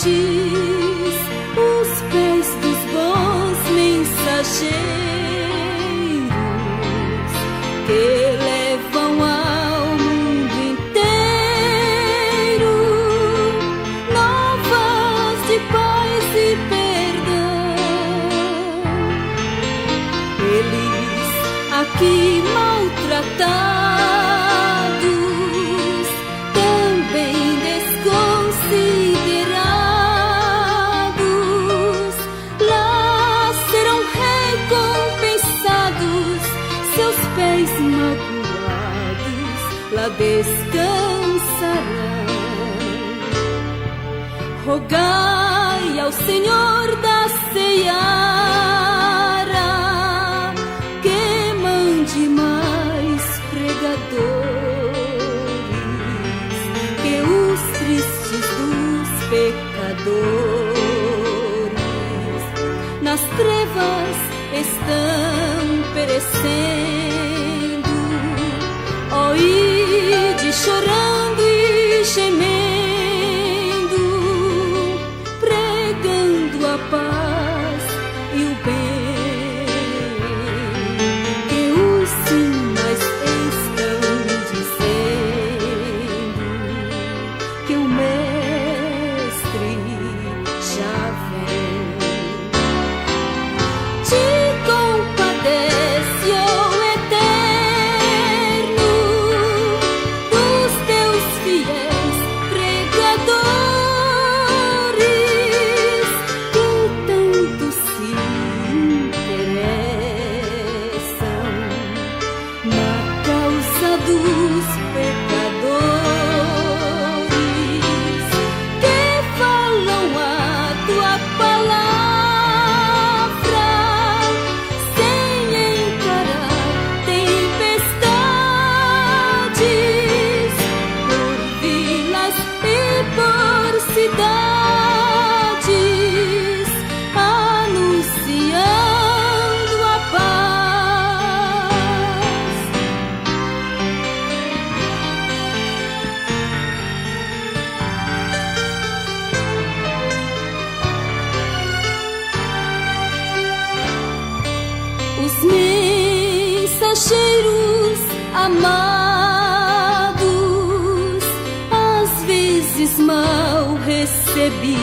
os pés dos bons mensageiros que levam ao mundo inteiro novas de paz e perdão. Eles aqui maltratados, também desconsiderados, lá serão recompensados, seus pés magoados lá descansarão. Rogai ao Senhor da seara que mande mais pregadores, que os tristes dos pecadores nas trevas estão perecendo. Ó, ide chorando e gemendo, pregando a paz e o bem, que os sinais estão dizendo que o Mestre já vem. Te compadece, ó Eterno, dos teus fiéis pregadores que tanto se interessam na causa dos pecadores, que falam a tua palavra sem encarar tempestades, por vilas e por cidades, anunciando a paz. Os mensageiros amados, às vezes mal recebidos,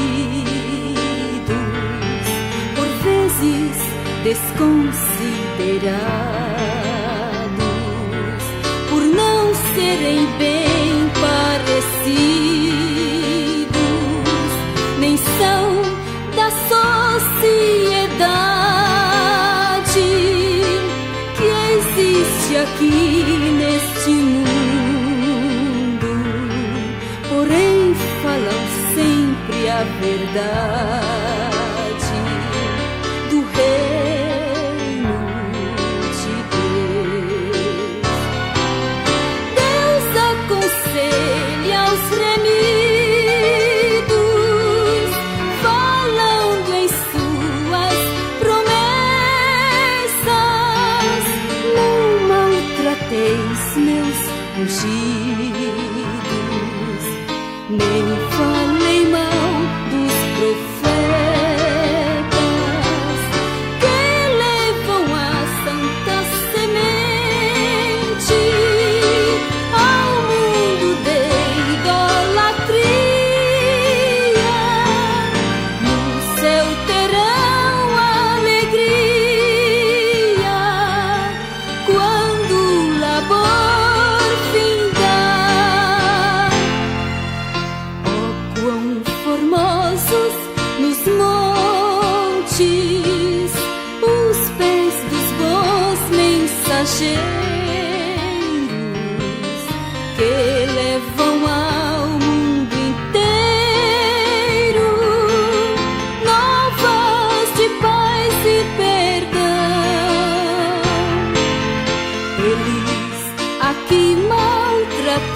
por vezes desconsiderados, por não serem bem parecidos, nem são da sociedade que existe aqui neste mundo, porém falam sempre a verdade do reino de Deus. Deus aconselha os remidos, falando em suas promessas. Não maltrateis meus ungidos, nem falei mal dos profetas que levam a santa semente ao mundo de idolatria. No céu terão alegria quando o labor findar. Oh, quão formosos nos montes os pés dos bons mensageiros que levam ao mundo inteiro novas de paz e perdão. Eles aqui maltratados,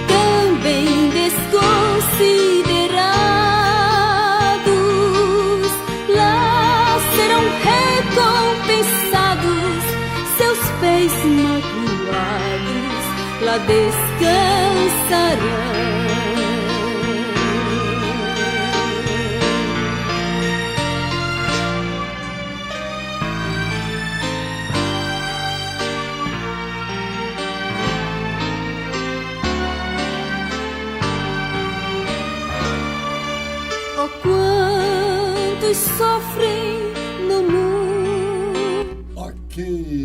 também desconsiderados, lá serão recompensados, seus pés magoados lá descansarão. quantos sofrem no mundo.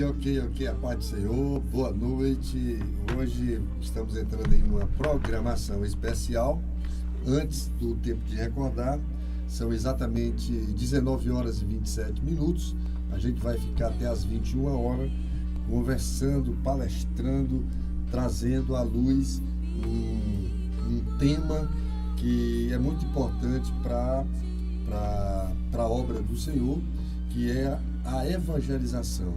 Ok, a paz do Senhor, boa noite. Hoje estamos entrando em uma programação especial. Antes do tempo de recordar, são exatamente 19 horas e 27 minutos. A gente vai ficar até as 21 horas conversando, palestrando, trazendo à luz um tema que é muito importante para a obra do Senhor, que é a evangelização.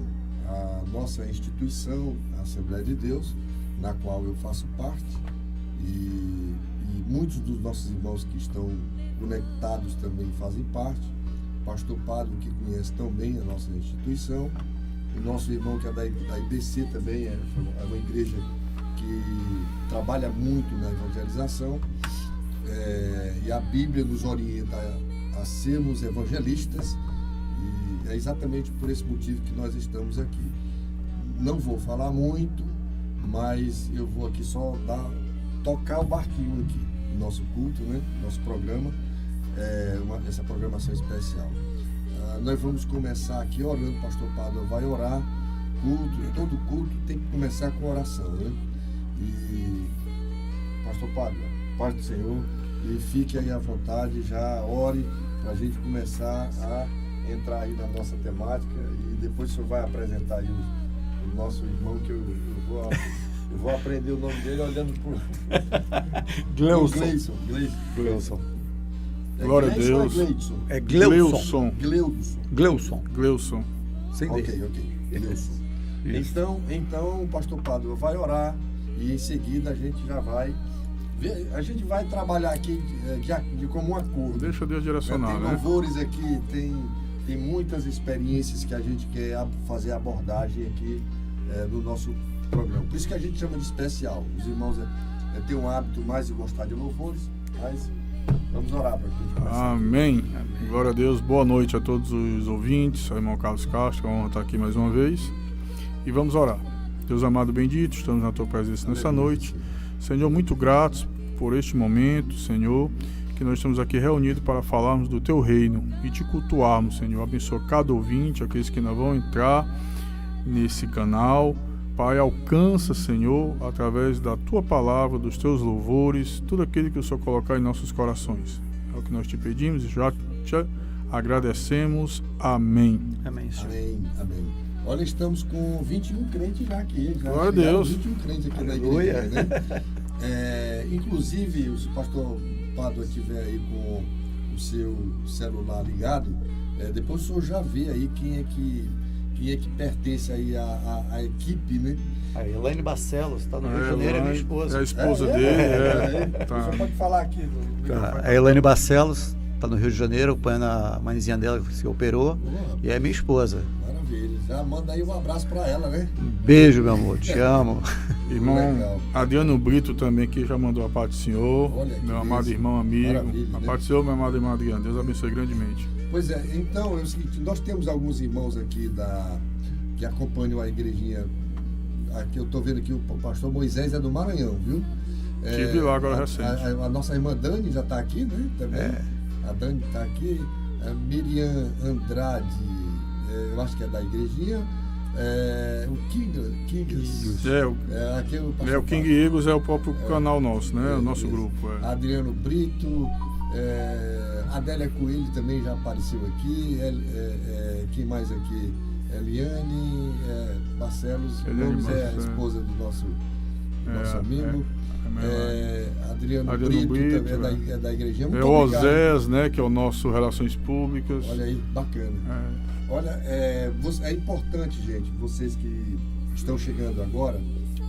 A nossa instituição, a Assembleia de Deus, na qual eu faço parte, e muitos dos nossos irmãos que estão conectados também fazem parte. O pastor Padre, que conhece tão bem a nossa instituição, o nosso irmão que é da IBC também, é uma igreja que trabalha muito na evangelização, e a Bíblia nos orienta a sermos evangelistas, e é exatamente por esse motivo que nós estamos aqui. Não vou falar muito, mas eu vou aqui só tocar o barquinho aqui, no nosso culto, né? Nosso programa, essa programação especial. Nós vamos começar aqui orando. O pastor Padre vai orar. Todo culto tem que começar com oração, né? E pastor Padre, paz do Senhor, e fique aí à vontade, já ore para a gente começar a entrar aí na nossa temática, e depois o senhor vai apresentar aí o nosso irmão, que eu vou aprender o nome dele olhando por Gleison. Glória a Deus. É Gleuson. Gleuson. Sem Ok. Gleuson. Então o pastor Padre vai orar, e em seguida a gente já vai trabalhar aqui de comum acordo. Deixa Deus direcionar, tem louvores aqui, tem muitas experiências que a gente quer fazer abordagem aqui no nosso programa. Por isso que a gente chama de especial. Os irmãos têm um hábito mais de gostar de louvores, mas vamos orar para que a gente comece. Amém. Glória a Deus. Boa noite a todos os ouvintes. Ao irmão Carlos Castro, é uma honra estar aqui mais uma vez. E vamos orar. Deus amado, bendito, estamos na tua presença nessa noite. Senhor, muito gratos por este momento, Senhor, que nós estamos aqui reunidos para falarmos do teu reino e te cultuarmos, Senhor. Abençoa cada ouvinte, aqueles que ainda vão entrar nesse canal. Pai, alcança, Senhor, através da tua palavra, dos teus louvores, tudo aquilo que o Senhor colocar em nossos corações. É o que nós te pedimos e já te agradecemos. Amém. Amém. Olha, estamos com 21 crentes já aqui. Glória a Deus. 21 crentes aqui na igreja, né? Inclusive, se o pastor Padua estiver aí com o seu celular ligado, depois o senhor já vê aí quem é que pertence aí à equipe, né? A Elaine Barcelos, está no Rio de Janeiro, é minha esposa. É a esposa dele. Tá. Você pode falar aqui. A Elaine Barcelos está no Rio de Janeiro, acompanhando a mãezinha dela que se operou, e é minha esposa. Maravilha. Já manda aí um abraço para ela, né? Beijo, meu amor, te amo. Irmão Legal. Adriano Brito também, que já mandou a paz do Senhor. Olha, meu amado irmão, amigo. Maravilha, A né? paz do Senhor, meu amado irmão Adriano. Deus abençoe grandemente. Pois é, então é o seguinte, nós temos alguns irmãos aqui que acompanham a igrejinha. Aqui eu estou vendo que o pastor Moisés é do Maranhão, viu? Estive lá agora recente. A nossa irmã Dani já está aqui, né? Também. A Dani está aqui. A Miriam Andrade, eu acho que é da igrejinha. O Kingles. O King Eagles é o próprio canal nosso, né? O nosso grupo. Adriano Brito, Adélia Coelho também já apareceu aqui. Quem mais aqui? Eliane Barcelos, Gomes é a esposa do nosso amigo. Adriano Brito também é da igrejinha. Muito o obrigado. Osés, né, que é o nosso Relações Públicas. Olha aí, bacana. Olha, é importante, gente, vocês que estão chegando agora,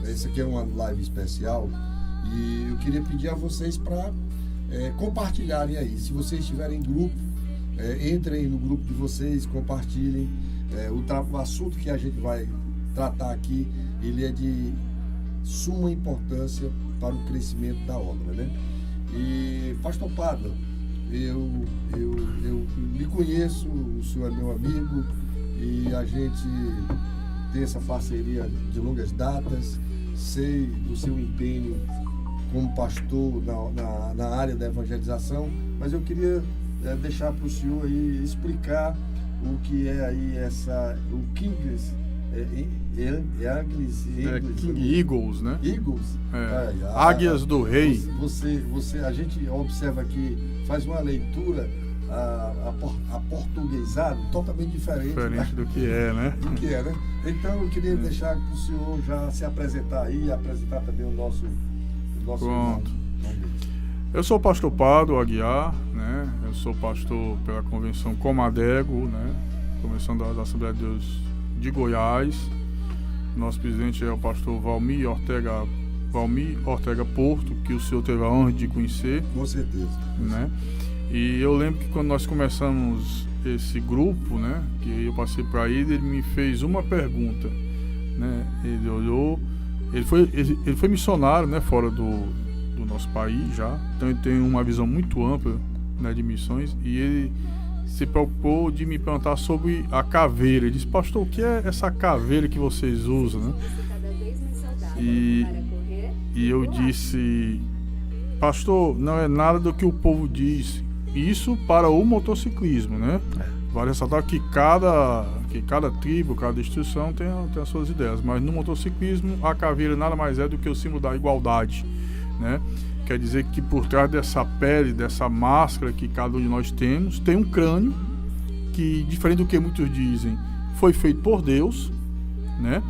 essa aqui é uma live especial, e eu queria pedir a vocês para compartilharem aí. Se vocês estiverem em grupo, entrem no grupo de vocês, compartilhem. O assunto que a gente vai tratar aqui, ele é de suma importância para o crescimento da obra, né? E pastor Padua, eu lhe conheço, o senhor é meu amigo, e a gente tem essa parceria de longas datas. Sei do seu empenho como pastor na área da evangelização, mas eu queria deixar para o senhor aí explicar o que é aí o Kings, King Eagles, né? Eagles. Águias do Rei. A gente observa que faz uma leitura aportuguesado totalmente diferente do que é, né? Então eu queria deixar para o senhor já se apresentar aí e apresentar também o nosso Pronto. Eu sou o pastor Pado Aguiar, né? Eu sou pastor pela Convenção Comadego, né? Convenção das Assembleias de Deus de Goiás. Nosso presidente é o pastor Valmir Ortega Porto, que o senhor teve a honra de conhecer. Com certeza. Né? E eu lembro que quando nós começamos esse grupo, né, que eu passei para ele me fez uma pergunta, né? Ele olhou, ele foi missionário, né, fora do nosso país já, então ele tem uma visão muito ampla, né, de missões, e ele se preocupou de me perguntar sobre a caveira. Ele disse: pastor, o que é essa caveira que vocês usam, né? E eu disse: pastor, não é nada do que o povo diz. Isso para o motociclismo, né? Vale ressaltar que cada tribo, cada instituição tem as suas ideias, mas no motociclismo a caveira nada mais é do que o símbolo da igualdade, né? Quer dizer que por trás dessa pele, dessa máscara que cada um de nós temos, tem um crânio que, diferente do que muitos dizem, foi feito por Deus, né?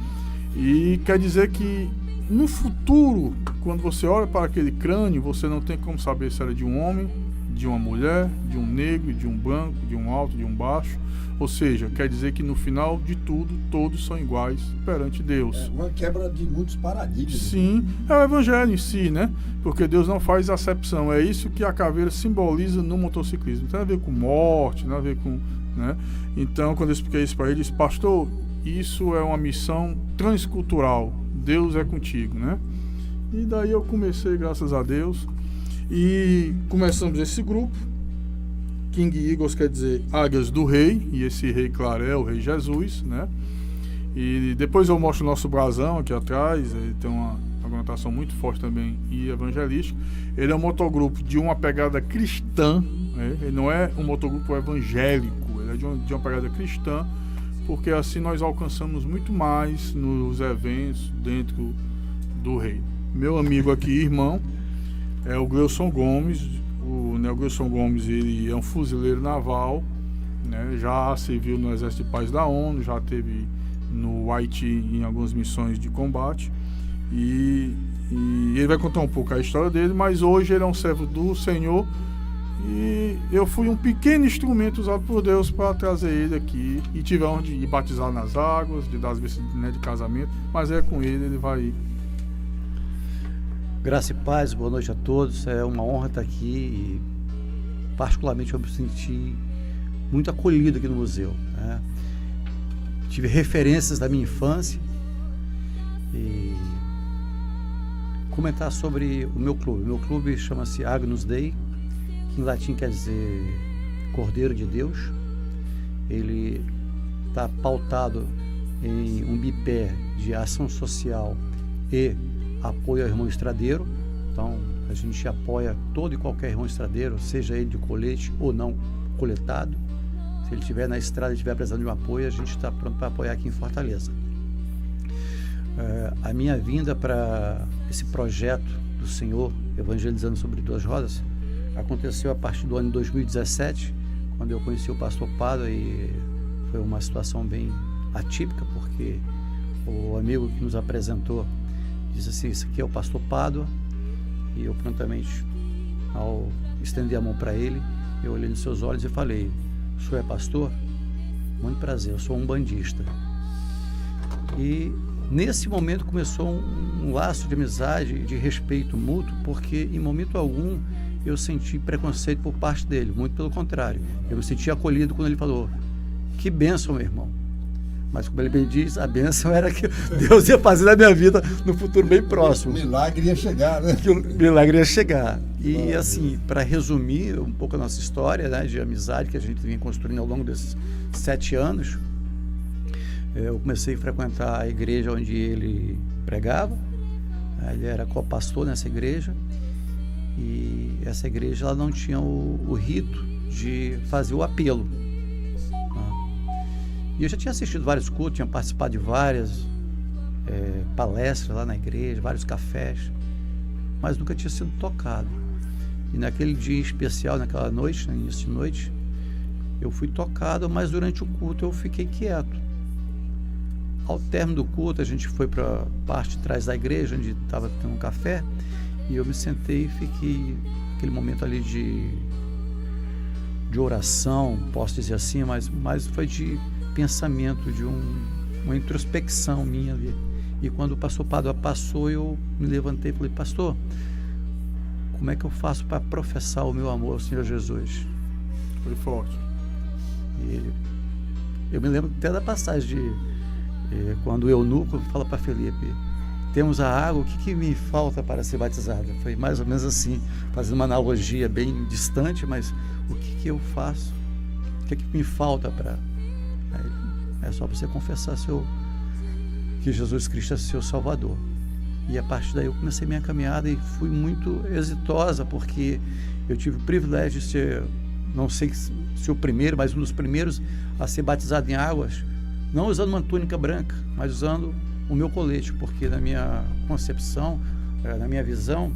E quer dizer que no futuro, quando você olha para aquele crânio, você não tem como saber se era de um homem, de uma mulher, de um negro, de um branco, de um alto, de um baixo. Ou seja, quer dizer que no final de tudo, todos são iguais perante Deus. É uma quebra de muitos paradigmas. Sim, é o evangelho em si, né? Porque Deus não faz acepção. É isso que a caveira simboliza no motociclismo. Não tem a ver com morte, não tem a ver com... né? Então, quando eu expliquei isso para ele, ele disse: pastor, isso é uma missão transcultural. Deus é contigo, né? E daí eu comecei, graças a Deus, e começamos esse grupo. King Eagles quer dizer Águias do Rei, e esse rei, claro, é o Rei Jesus, né? E depois eu mostro o nosso brasão aqui atrás. Ele tem uma conotação muito forte também e evangelística. Ele é um motogrupo de uma pegada cristã, né? Ele não é um motogrupo evangélico, ele é de uma pegada cristã, porque assim nós alcançamos muito mais nos eventos dentro do rei. Meu amigo aqui, irmão, é o Gleuson Gomes. O Gleuson Gomes, ele é um fuzileiro naval, né? Já serviu no Exército de Paz da ONU, já teve no Haiti em algumas missões de combate, e ele vai contar um pouco a história dele, mas hoje ele é um servo do Senhor, e eu fui um pequeno instrumento usado por Deus para trazer ele aqui, e tive a honra de batizar nas águas, de dar as vezes, né, de casamento, mas é com ele vai ir. Graça e paz, boa noite a todos. É uma honra estar aqui e particularmente eu me senti muito acolhido aqui no museu, né? Tive referências da minha infância e comentar sobre o meu clube. O meu clube chama-se Agnus Dei, que em latim quer dizer Cordeiro de Deus. Ele está pautado em um bipé de ação social e apoio ao irmão estradeiro. Então a gente apoia todo e qualquer irmão estradeiro, seja ele de colete ou não coletado. Se ele estiver na estrada e estiver precisando de um apoio, a gente está pronto para apoiar aqui em Fortaleza. A minha vinda para esse projeto do Senhor, Evangelizando sobre Duas Rodas, aconteceu a partir do ano de 2017, quando eu conheci o pastor Pado, e foi uma situação bem atípica, porque o amigo que nos apresentou disse assim: isso aqui é o pastor Pado, e eu prontamente, ao estender a mão para ele, eu olhei nos seus olhos e falei: o senhor é pastor? Muito prazer, eu sou um bandista. E nesse momento começou um laço de amizade, de respeito mútuo, porque em momento algum eu senti preconceito por parte dele, muito pelo contrário, eu me senti acolhido quando ele falou: que bênção, meu irmão. Mas como ele bem diz, a bênção era que Deus ia fazer na minha vida no futuro bem próximo. O milagre ia chegar, né? Que o milagre ia chegar. E assim, para resumir um pouco a nossa história, né, de amizade que a gente vem construindo ao longo desses 7 anos, eu comecei a frequentar a igreja onde ele pregava. Ele era co-pastor nessa igreja, e essa igreja ela não tinha o rito de fazer o apelo. E eu já tinha assistido vários cultos, tinha participado de várias palestras lá na igreja, vários cafés, mas nunca tinha sido tocado. E naquele dia especial, naquela noite, no início de noite, eu fui tocado, mas durante o culto eu fiquei quieto. Ao término do culto, a gente foi para a parte de trás da igreja, onde estava tendo um café, e eu me sentei e fiquei aquele momento ali de oração, posso dizer assim, mas foi de pensamento, de uma introspecção minha ali. E quando o pastor Pádua passou, eu me levantei e falei: pastor, como é que eu faço para professar o meu amor ao Senhor Jesus? Foi forte. Eu me lembro até da passagem de quando o eunuco fala para Felipe: temos a água, o que me falta para ser batizado? Foi mais ou menos assim, fazendo uma analogia bem distante, mas o que eu faço? O que me falta para... É só você confessar que Jesus Cristo é seu Salvador. E a partir daí eu comecei minha caminhada e fui muito exitosa, porque eu tive o privilégio de ser, não sei se o primeiro, mas um dos primeiros a ser batizado em águas, não usando uma túnica branca, mas usando o meu colete, porque na minha concepção, na minha visão,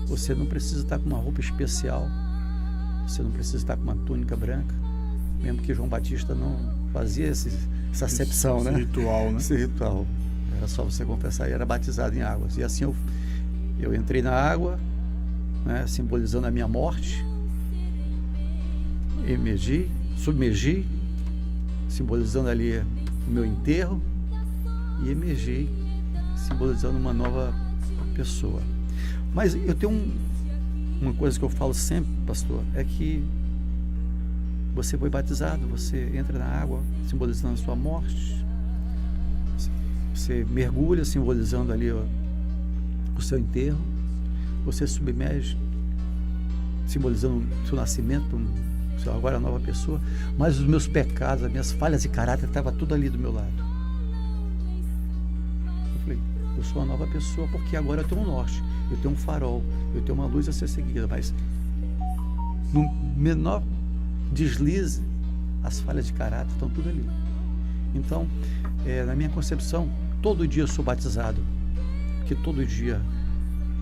você não precisa estar com uma roupa especial, você não precisa estar com uma túnica branca, mesmo que João Batista não fazia essa acepção, esse né? Ritual, né? Esse ritual. Era só você confessar e era batizado em águas. E assim eu entrei na água, né, simbolizando a minha morte, submergi, simbolizando ali o meu enterro, e emergi, simbolizando uma nova pessoa. Mas eu tenho uma coisa que eu falo sempre, pastor, é que você foi batizado, você entra na água simbolizando a sua morte, você mergulha simbolizando ali o seu enterro, você submerge simbolizando o seu nascimento, você agora é uma nova pessoa, mas os meus pecados, as minhas falhas de caráter estavam tudo ali do meu lado. Eu falei: eu sou uma nova pessoa porque agora eu tenho um norte, eu tenho um farol, eu tenho uma luz a ser seguida, mas no menor deslize, as falhas de caráter estão tudo ali. Então, na minha concepção, todo dia eu sou batizado, porque todo dia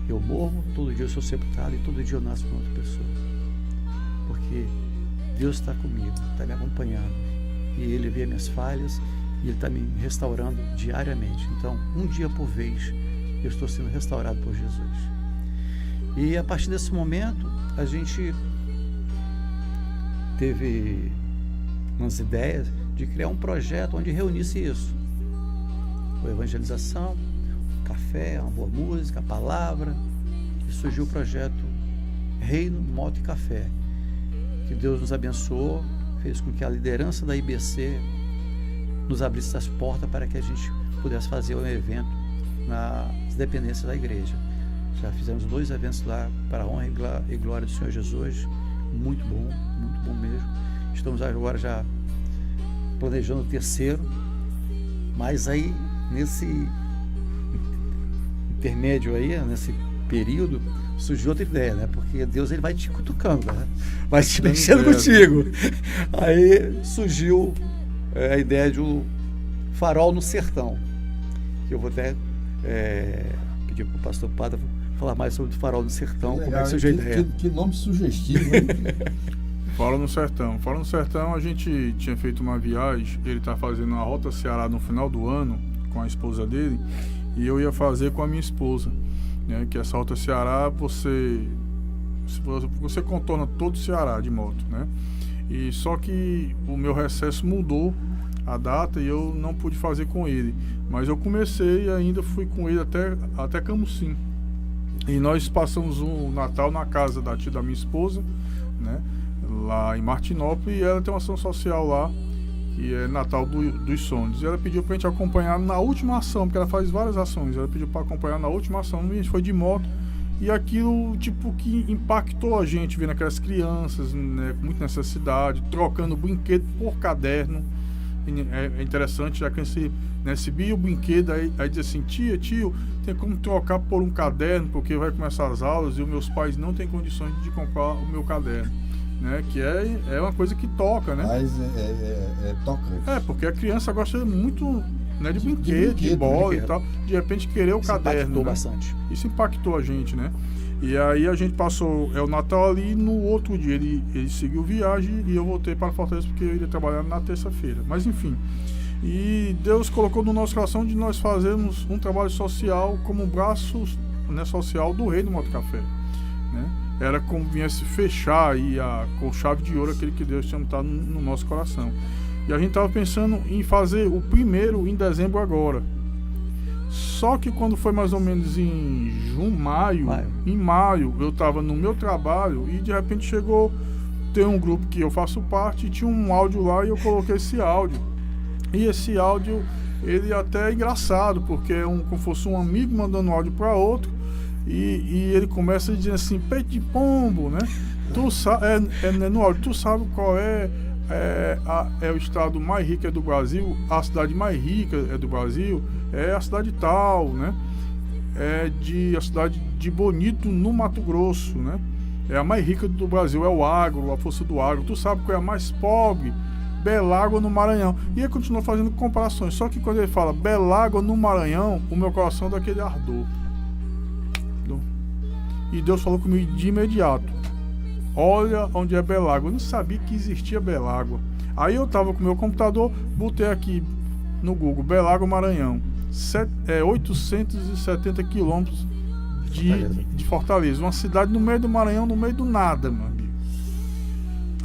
eu morro, todo dia eu sou sepultado e todo dia eu nasço com outra pessoa, porque Deus está comigo, está me acompanhando, e Ele vê minhas falhas e Ele está me restaurando diariamente. Então, um dia por vez, eu estou sendo restaurado por Jesus. E a partir desse momento, a gente teve umas ideias de criar um projeto onde reunisse isso: a evangelização, café, uma boa música, a palavra. E surgiu o projeto Reino, Moto e Café, que Deus nos abençoou, fez com que a liderança da IBC nos abrisse as portas para que a gente pudesse fazer um evento nas dependências da igreja. Já fizemos 2 eventos lá para a honra e glória do Senhor Jesus, muito bom mesmo. Estamos agora já planejando o 3º, mas aí nesse intermédio aí, nesse período, surgiu outra ideia, né? Porque Deus, ele vai te cutucando, né? Vai te mexendo contigo. Aí surgiu a ideia de um farol no sertão, que eu vou até pedir para o pastor Pádua falar mais sobre o farol no sertão. Legal, como é que surgiu a ideia? Que nome sugestivo, hein? Fala no Sertão. Fala no Sertão, a gente tinha feito uma viagem, ele está fazendo uma Rota Ceará no final do ano com a esposa dele, e eu ia fazer com a minha esposa, né? Que essa Rota Ceará, você contorna todo o Ceará de moto, né? E só que o meu recesso mudou a data e eu não pude fazer com ele, mas eu comecei e ainda fui com ele até Camusim. E nós passamos o Natal na casa da tia da minha esposa, né? Lá em Martinópolis, e ela tem uma ação social lá, que é Natal dos Sonhos. E ela pediu pra gente acompanhar na última ação, porque ela faz várias ações. Ela pediu para acompanhar na última ação, e a gente foi de moto, e aquilo, tipo, que impactou a gente, vendo aquelas crianças, né, com muita necessidade, trocando brinquedo por caderno. É interessante, já que você recebia o brinquedo, aí diz assim: tio, tem como trocar por um caderno, porque vai começar as aulas e os meus pais não têm condições de comprar o meu caderno. né? Que é uma coisa que toca, né? Mas é tocante. Porque a criança gosta muito, né, de brinquedo, de bola e tal. De repente querer o caderno. Impactou, né? bastante. Isso impactou a gente, né? E aí a gente passou o Natal ali, no outro dia ele seguiu viagem e eu voltei para Fortaleza porque eu iria trabalhar na terça-feira. Mas enfim, e Deus colocou no nosso coração de nós fazermos um trabalho social como braço, né, social do Reino Moto Café, né? Era como viesse fechar aí com chave de ouro aquele que Deus tinha botado no nosso coração. E a gente estava pensando em fazer o primeiro em dezembro agora. Só que quando foi mais ou menos em maio, eu estava no meu trabalho e de repente tem um grupo que eu faço parte e tinha um áudio lá e eu coloquei esse áudio. E esse áudio, ele até é engraçado, porque é como fosse um amigo mandando áudio para outro e ele começa a dizer assim, peito de pombo, né? Tu sabe, no áudio, tu sabe qual é o estado mais rico do Brasil, a cidade mais rica do Brasil é a cidade tal, né? A cidade de Bonito, no Mato Grosso, né? É a mais rica do Brasil, é o agro, a força do agro. Tu sabe qual é a mais pobre? Belágua, no Maranhão. E ele continua fazendo comparações. Só que quando ele fala Belágua, no Maranhão, o meu coração dá aquele ardor. E Deus falou comigo de imediato. Olha onde é Belágua. Eu não sabia que existia Belágua. Aí eu tava com o meu computador, botei aqui no Google, Belágua, Maranhão. 870 quilômetros de Fortaleza. Uma cidade no meio do Maranhão, no meio do nada, meu amigo.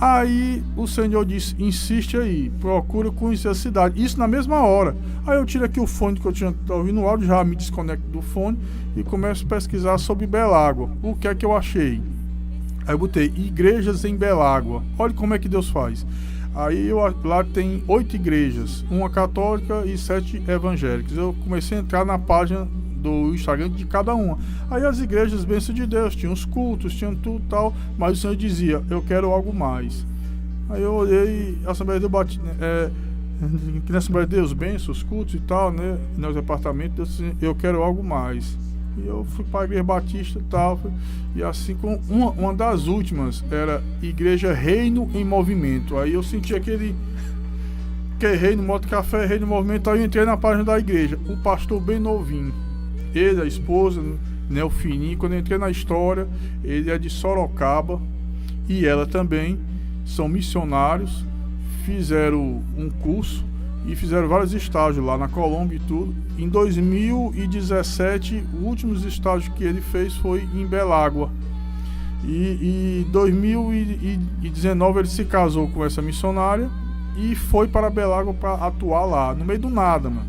Aí o Senhor disse, insiste aí, procura conhecer a cidade. Isso na mesma hora. Aí eu tiro aqui o fone que eu tinha ouvindo o áudio, já me desconecto do fone e começo a pesquisar sobre Belágua. O que é que eu achei? Aí eu botei igrejas em Belágua. Olha como é que Deus faz. Aí lá tem 8 igrejas, uma católica e 7 evangélicas. Eu comecei a entrar na página do Instagram de cada uma. Aí as igrejas, bênção de Deus, tinham os cultos, tinham tudo tal, mas o Senhor dizia, eu quero algo mais. Aí eu olhei, a Assembleia de Deus, que na Assembleia de Deus, bênção, os cultos e tal, né, nos departamentos, eu quero algo mais. E eu fui para a Igreja Batista e tal, e assim com uma das últimas era Igreja Reino em Movimento. Aí eu senti aquele Reino Moto Café, Reino em Movimento. Aí eu entrei na página da igreja, o pastor bem novinho, ele, a esposa, né, o fininho. Quando eu entrei na história, ele é de Sorocaba e ela também, são missionários, fizeram um curso e fizeram vários estágios lá na Colômbia e tudo. Em 2017, o último estágio que ele fez foi em Belágua. E em 2019 ele se casou com essa missionária e foi para Belágua para atuar lá, no meio do nada, mano.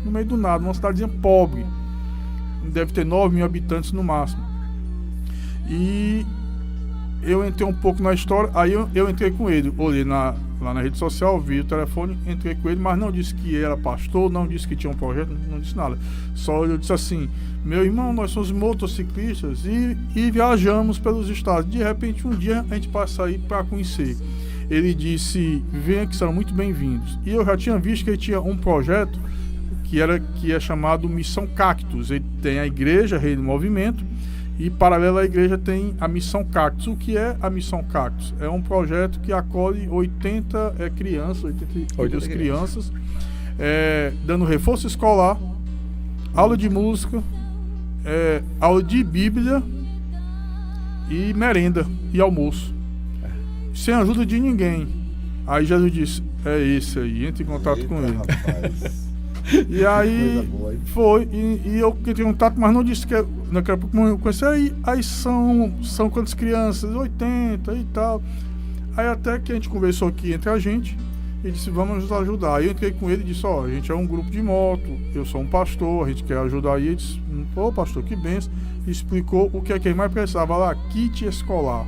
No meio do nada, uma cidadezinha pobre. Deve ter 9 mil habitantes no máximo. E eu entrei um pouco na história, aí eu entrei com ele, olhei lá na rede social, vi o telefone, entrei com ele, mas não disse que era pastor, não disse que tinha um projeto, não disse nada. Só eu disse assim, meu irmão, nós somos motociclistas e viajamos pelos estados. De repente, um dia a gente passa aí para conhecer. Ele disse, venha que serão muito bem-vindos. E eu já tinha visto que ele tinha um projeto que é chamado Missão Cactus. Ele tem a igreja Reino Movimento e paralelo à igreja tem a Missão Cactus. O que é a Missão Cactus? É um projeto que acolhe 80 crianças, dando reforço escolar, aula de música, aula de Bíblia e merenda e almoço. Sem ajuda de ninguém. Aí Jesus disse, é esse aí, entre em contato com ele. Rapaz. E aí foi, e eu entrei em contato, mas não disse que naquela época eu conheci. Aí são quantas crianças? 80 e tal. Aí até que a gente conversou aqui entre a gente e disse, vamos nos ajudar. Aí eu entrei com ele e disse, a gente é um grupo de moto, eu sou um pastor, a gente quer ajudar. Aí ele disse, pô, pastor, que benção. E explicou o que é que ele mais precisava lá, kit escolar.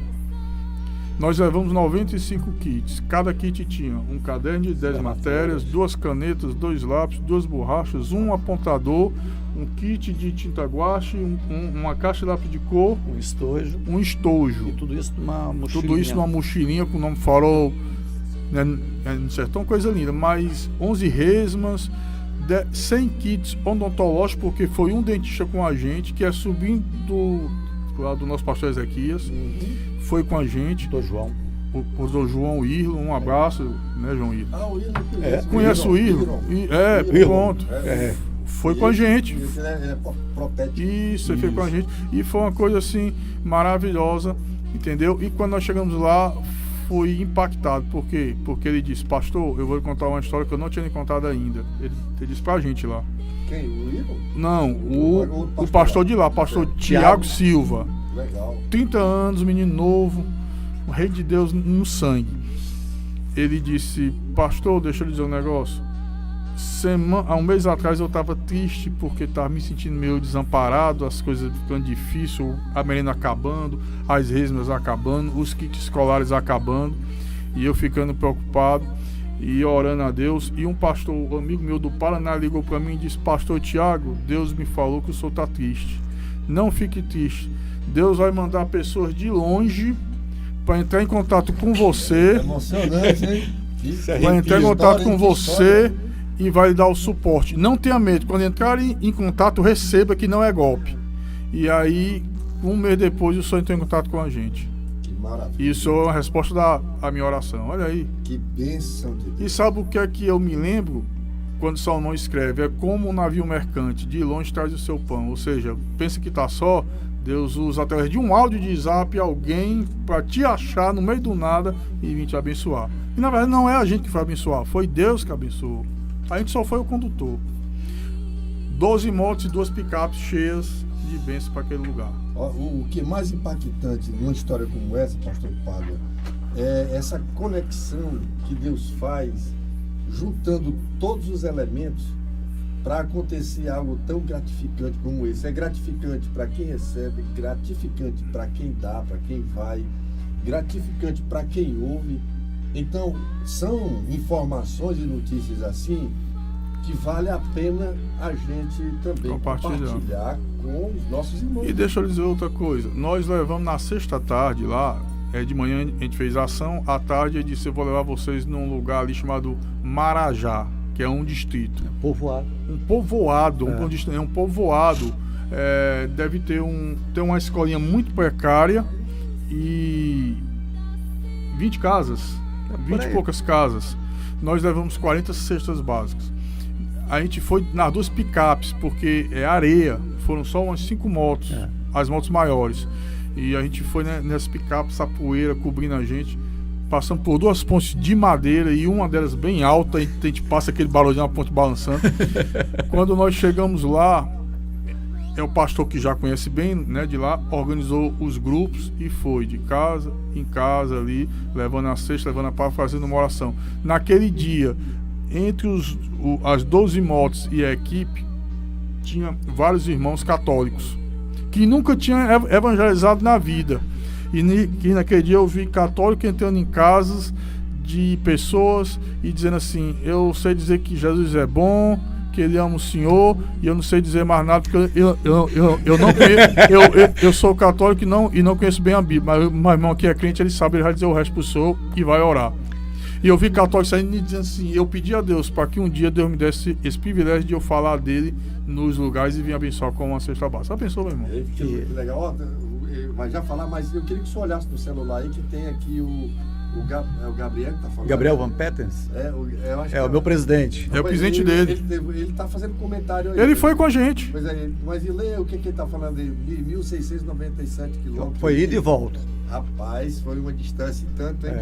Nós levamos 95 kits. Cada kit tinha um caderno de 10 matérias, 2 canetas, 2 lápis, 2 borrachas, um apontador, um kit de tinta guache, uma caixa de lápis de cor, um estojo. E tudo isso numa mochilinha. Tudo isso numa mochilinha com o nome Farol, né, no sertão, coisa linda. Mais 11 resmas, 100 kits odontológicos, porque foi um dentista com a gente, que é sobrinho do nosso pastor Ezequias. Foi com a gente. Doutor João. o do João Irlo, um abraço, né, João Irlo? Ah, o Irlo eu conheço. Conhece o Irlo? Pronto. Foi com a gente. Ele é protético. Isso, ele foi com a gente. E foi uma coisa assim maravilhosa, entendeu? E quando nós chegamos lá, fui impactado. Por quê? Porque ele disse: pastor, eu vou lhe contar uma história que eu não tinha lhe contado ainda. Ele disse pra gente lá. Quem? O Irlo? Não, o pastor de lá, pastor Tiago Silva. Legal. 30 anos, menino novo, um rei de Deus no sangue. Ele disse: pastor, deixa eu lhe dizer um negócio. Há um mês atrás eu estava triste porque estava me sentindo meio desamparado, as coisas ficando difíceis, a merenda acabando, as resmas acabando, os kits escolares acabando, e eu ficando preocupado e orando a Deus. E um pastor, um amigo meu do Paraná, ligou para mim e disse: pastor Tiago, Deus me falou que o senhor está triste. Não fique triste. Deus vai mandar pessoas de longe para entrar em contato com você. É emocionante, hein? Vai entrar em contato com você e vai lhe dar o suporte. Não tenha medo. Quando entrarem em contato, receba, que não é golpe. E aí, um mês depois, o senhor entrou em contato com a gente. Que maravilha. Isso é uma resposta da minha oração. Olha aí. Que bênção de Deus. E sabe o que é que eu me lembro? Quando Salomão escreve: é como um navio mercante, de longe traz o seu pão. Ou seja, pensa que está só. Deus usa através de um áudio de zap alguém para te achar no meio do nada e vir te abençoar. E na verdade não é a gente que foi abençoar, foi Deus que abençoou. A gente só foi o condutor. 12 motos e 2 picapes cheias de bênçãos para aquele lugar. O que é mais impactante numa história como essa, pastor Pádua, é essa conexão que Deus faz, juntando todos os elementos para acontecer algo tão gratificante como esse. É gratificante para quem recebe, gratificante para quem dá, para quem vai, gratificante para quem ouve. Então, são informações e notícias assim que vale a pena a gente também compartilhar com os nossos irmãos. E deixa eu dizer outra coisa. Nós levamos na sexta tarde lá, de manhã a gente fez a ação, à tarde ele disse: eu vou levar vocês num lugar ali chamado Marajá, que é um distrito. Povoado. Um povoado, é um povoado. Deve ter uma escolinha muito precária e 20 casas, 20 e poucas casas. Nós levamos 40 cestas básicas. A gente foi nas 2 picapes, porque é areia, foram só umas 5 motos, as motos maiores. E a gente foi nessas picapes, a poeira cobrindo a gente. Passamos por 2 pontes de madeira e uma delas bem alta, e a gente passa aquele barulho na ponte balançando. Quando nós chegamos lá, o pastor que já conhece bem, né, de lá, organizou os grupos e foi de casa em casa ali, levando a cesta, levando a pá, fazendo uma oração. Naquele dia, entre as 12 motos e a equipe, tinha vários irmãos católicos que nunca tinham evangelizado na vida. E naquele dia eu vi católico entrando em casas de pessoas e dizendo assim: eu sei dizer que Jesus é bom, que ele ama o Senhor, e eu não sei dizer mais nada, porque eu não conheço, eu sou católico e não conheço bem a Bíblia, mas o meu irmão que é crente, ele sabe, ele vai dizer o resto pro Senhor e vai orar. E eu vi católicos saindo e dizendo assim: eu pedi a Deus para que um dia Deus me desse esse privilégio de eu falar dele nos lugares e vir abençoar com uma cesta básica. Abençoa, meu irmão. Que legal. Vai já falar, mas eu queria que você olhasse no celular aí, que tem aqui o Gabriel que tá falando. Gabriel Van Pettens? Eu acho o meu presidente. É o presidente dele. Ele tá fazendo comentário aí. Ele foi com a gente. Pois é, mas e lê o que ele tá falando aí? 1.697 quilômetros. Foi ida e volta. Rapaz, foi uma distância e tanto, hein?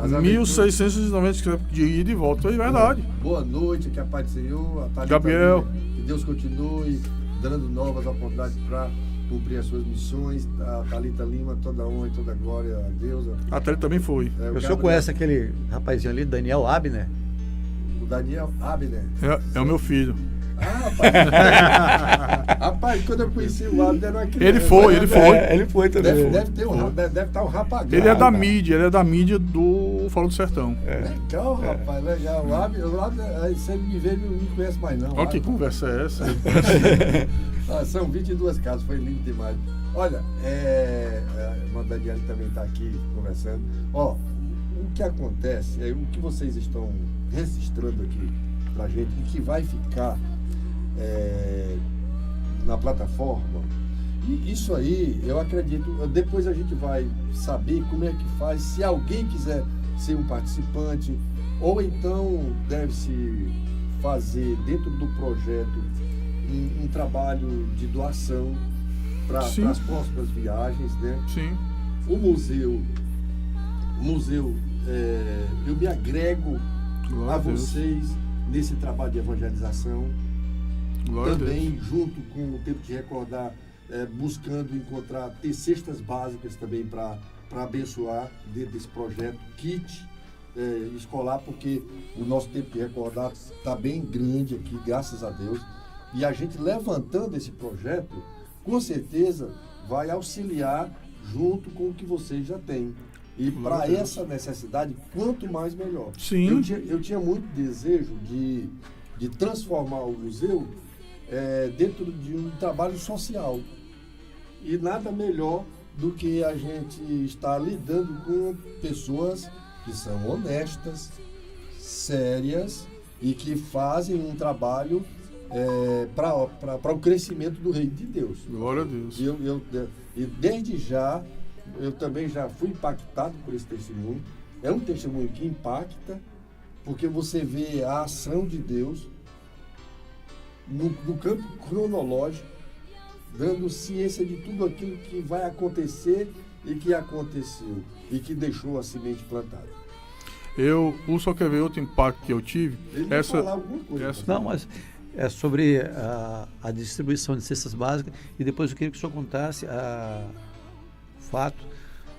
1.690 km de ida e volta, é verdade. Boa noite, que a paz do Senhor. A Gabriel. Que Deus continue dando novas oportunidades para cumprir as suas missões. A Thalita Lima, toda honra e toda glória a Deus. A Thalita também foi. O senhor conhece aquele rapazinho ali, Daniel Abner? O Daniel Abner. É o meu filho. Rapaz, quando eu conheci o Abner, era uma criança. Ele foi. Ele foi também. Deve estar um rapagão. Ele é da mídia do Fala do Sertão. Legal, rapaz, legal. O Abner, se ele me ver, ele não me conhece mais não. Olha que conversa é essa? São 22 casas, foi lindo demais. Olha, a irmã Daniela também está aqui conversando. O que acontece, o que vocês estão registrando aqui pra gente, e que vai ficar na plataforma, E isso aí, eu acredito, depois a gente vai saber como é que faz, se alguém quiser ser um participante, ou então deve-se fazer dentro do projeto um trabalho de doação para as próximas viagens, né? Sim. O museu, eu me agrego Glória a Deus. vocês nesse trabalho de evangelização. Glória a Deus. Também, junto com o Tempo de Recordar, buscando ter cestas básicas também para abençoar dentro desse projeto, kit escolar, porque o nosso Tempo de Recordar está bem grande aqui, graças a Deus. E a gente levantando esse projeto, com certeza vai auxiliar junto com o que vocês já têm. E para essa necessidade, quanto mais melhor. Sim. Eu tinha muito desejo de transformar o museu dentro de um trabalho social. E nada melhor do que a gente estar lidando com pessoas que são honestas, sérias e que fazem um trabalho para o crescimento do reino de Deus. Glória a Deus. E desde já, eu também já fui impactado por esse testemunho. É um testemunho que impacta, porque você vê a ação de Deus no campo cronológico, dando ciência de tudo aquilo que vai acontecer e que aconteceu, e que deixou a semente plantada. O só quer ver outro impacto que eu tive. Ele vai falar alguma coisa. Não, mas é sobre a distribuição de cestas básicas, e depois eu queria que o senhor contasse o fato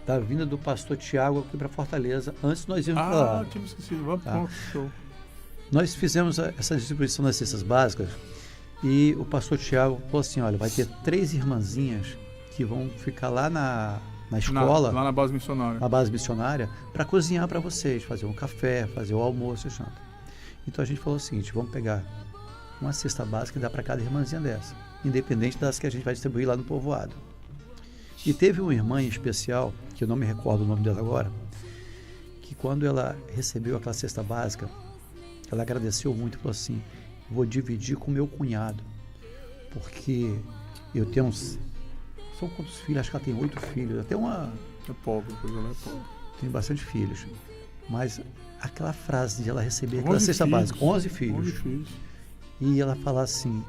da vinda do pastor Tiago aqui para Fortaleza, antes nós íamos para lá. Tinha me esquecido. Vamos, show. Nós fizemos essa distribuição das cestas básicas e o pastor Tiago falou assim, olha, vai ter 3 irmãzinhas que vão ficar lá na escola, lá na base missionária, para cozinhar para vocês, fazer um café, fazer o almoço e janta. Então a gente falou o seguinte, vamos pegar uma cesta básica e dar para cada irmãzinha dessa, independente das que a gente vai distribuir lá no povoado. E teve uma irmã em especial, que eu não me recordo o nome dela agora, que quando ela recebeu aquela cesta básica, ela agradeceu muito e falou assim, vou dividir com meu cunhado, porque eu tenho são quantos filhos? Acho que ela tem 8 filhos, até uma... É pobre, coisa lá é pobre. Tem bastante filhos, mas aquela frase de ela receber aquela cesta básica, 11 filhos, e ela falar assim,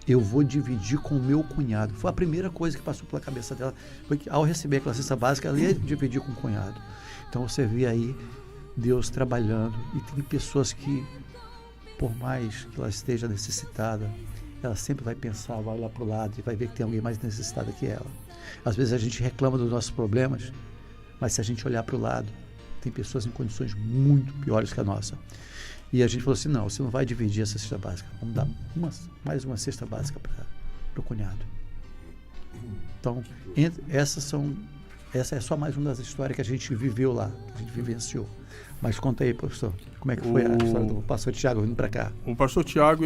eu vou dividir com o meu cunhado. Foi a primeira coisa que passou pela cabeça dela, foi que ao receber aquela cesta básica, ela ia dividir com o cunhado. Então você vê aí Deus trabalhando, e tem pessoas que, por mais que ela esteja necessitada, ela sempre vai pensar, vai olhar para o lado e vai ver que tem alguém mais necessitado que ela. Às vezes a gente reclama dos nossos problemas, mas se a gente olhar para o lado, tem pessoas em condições muito piores que a nossa. E a gente falou assim, não, você não vai dividir essa cesta básica, vamos dar mais uma cesta básica para o cunhado. Então, essa é só mais uma das histórias que a gente viveu lá, que a gente vivenciou. Mas conta aí, professor, como é que foi a história do pastor Tiago vindo para cá? O pastor Tiago,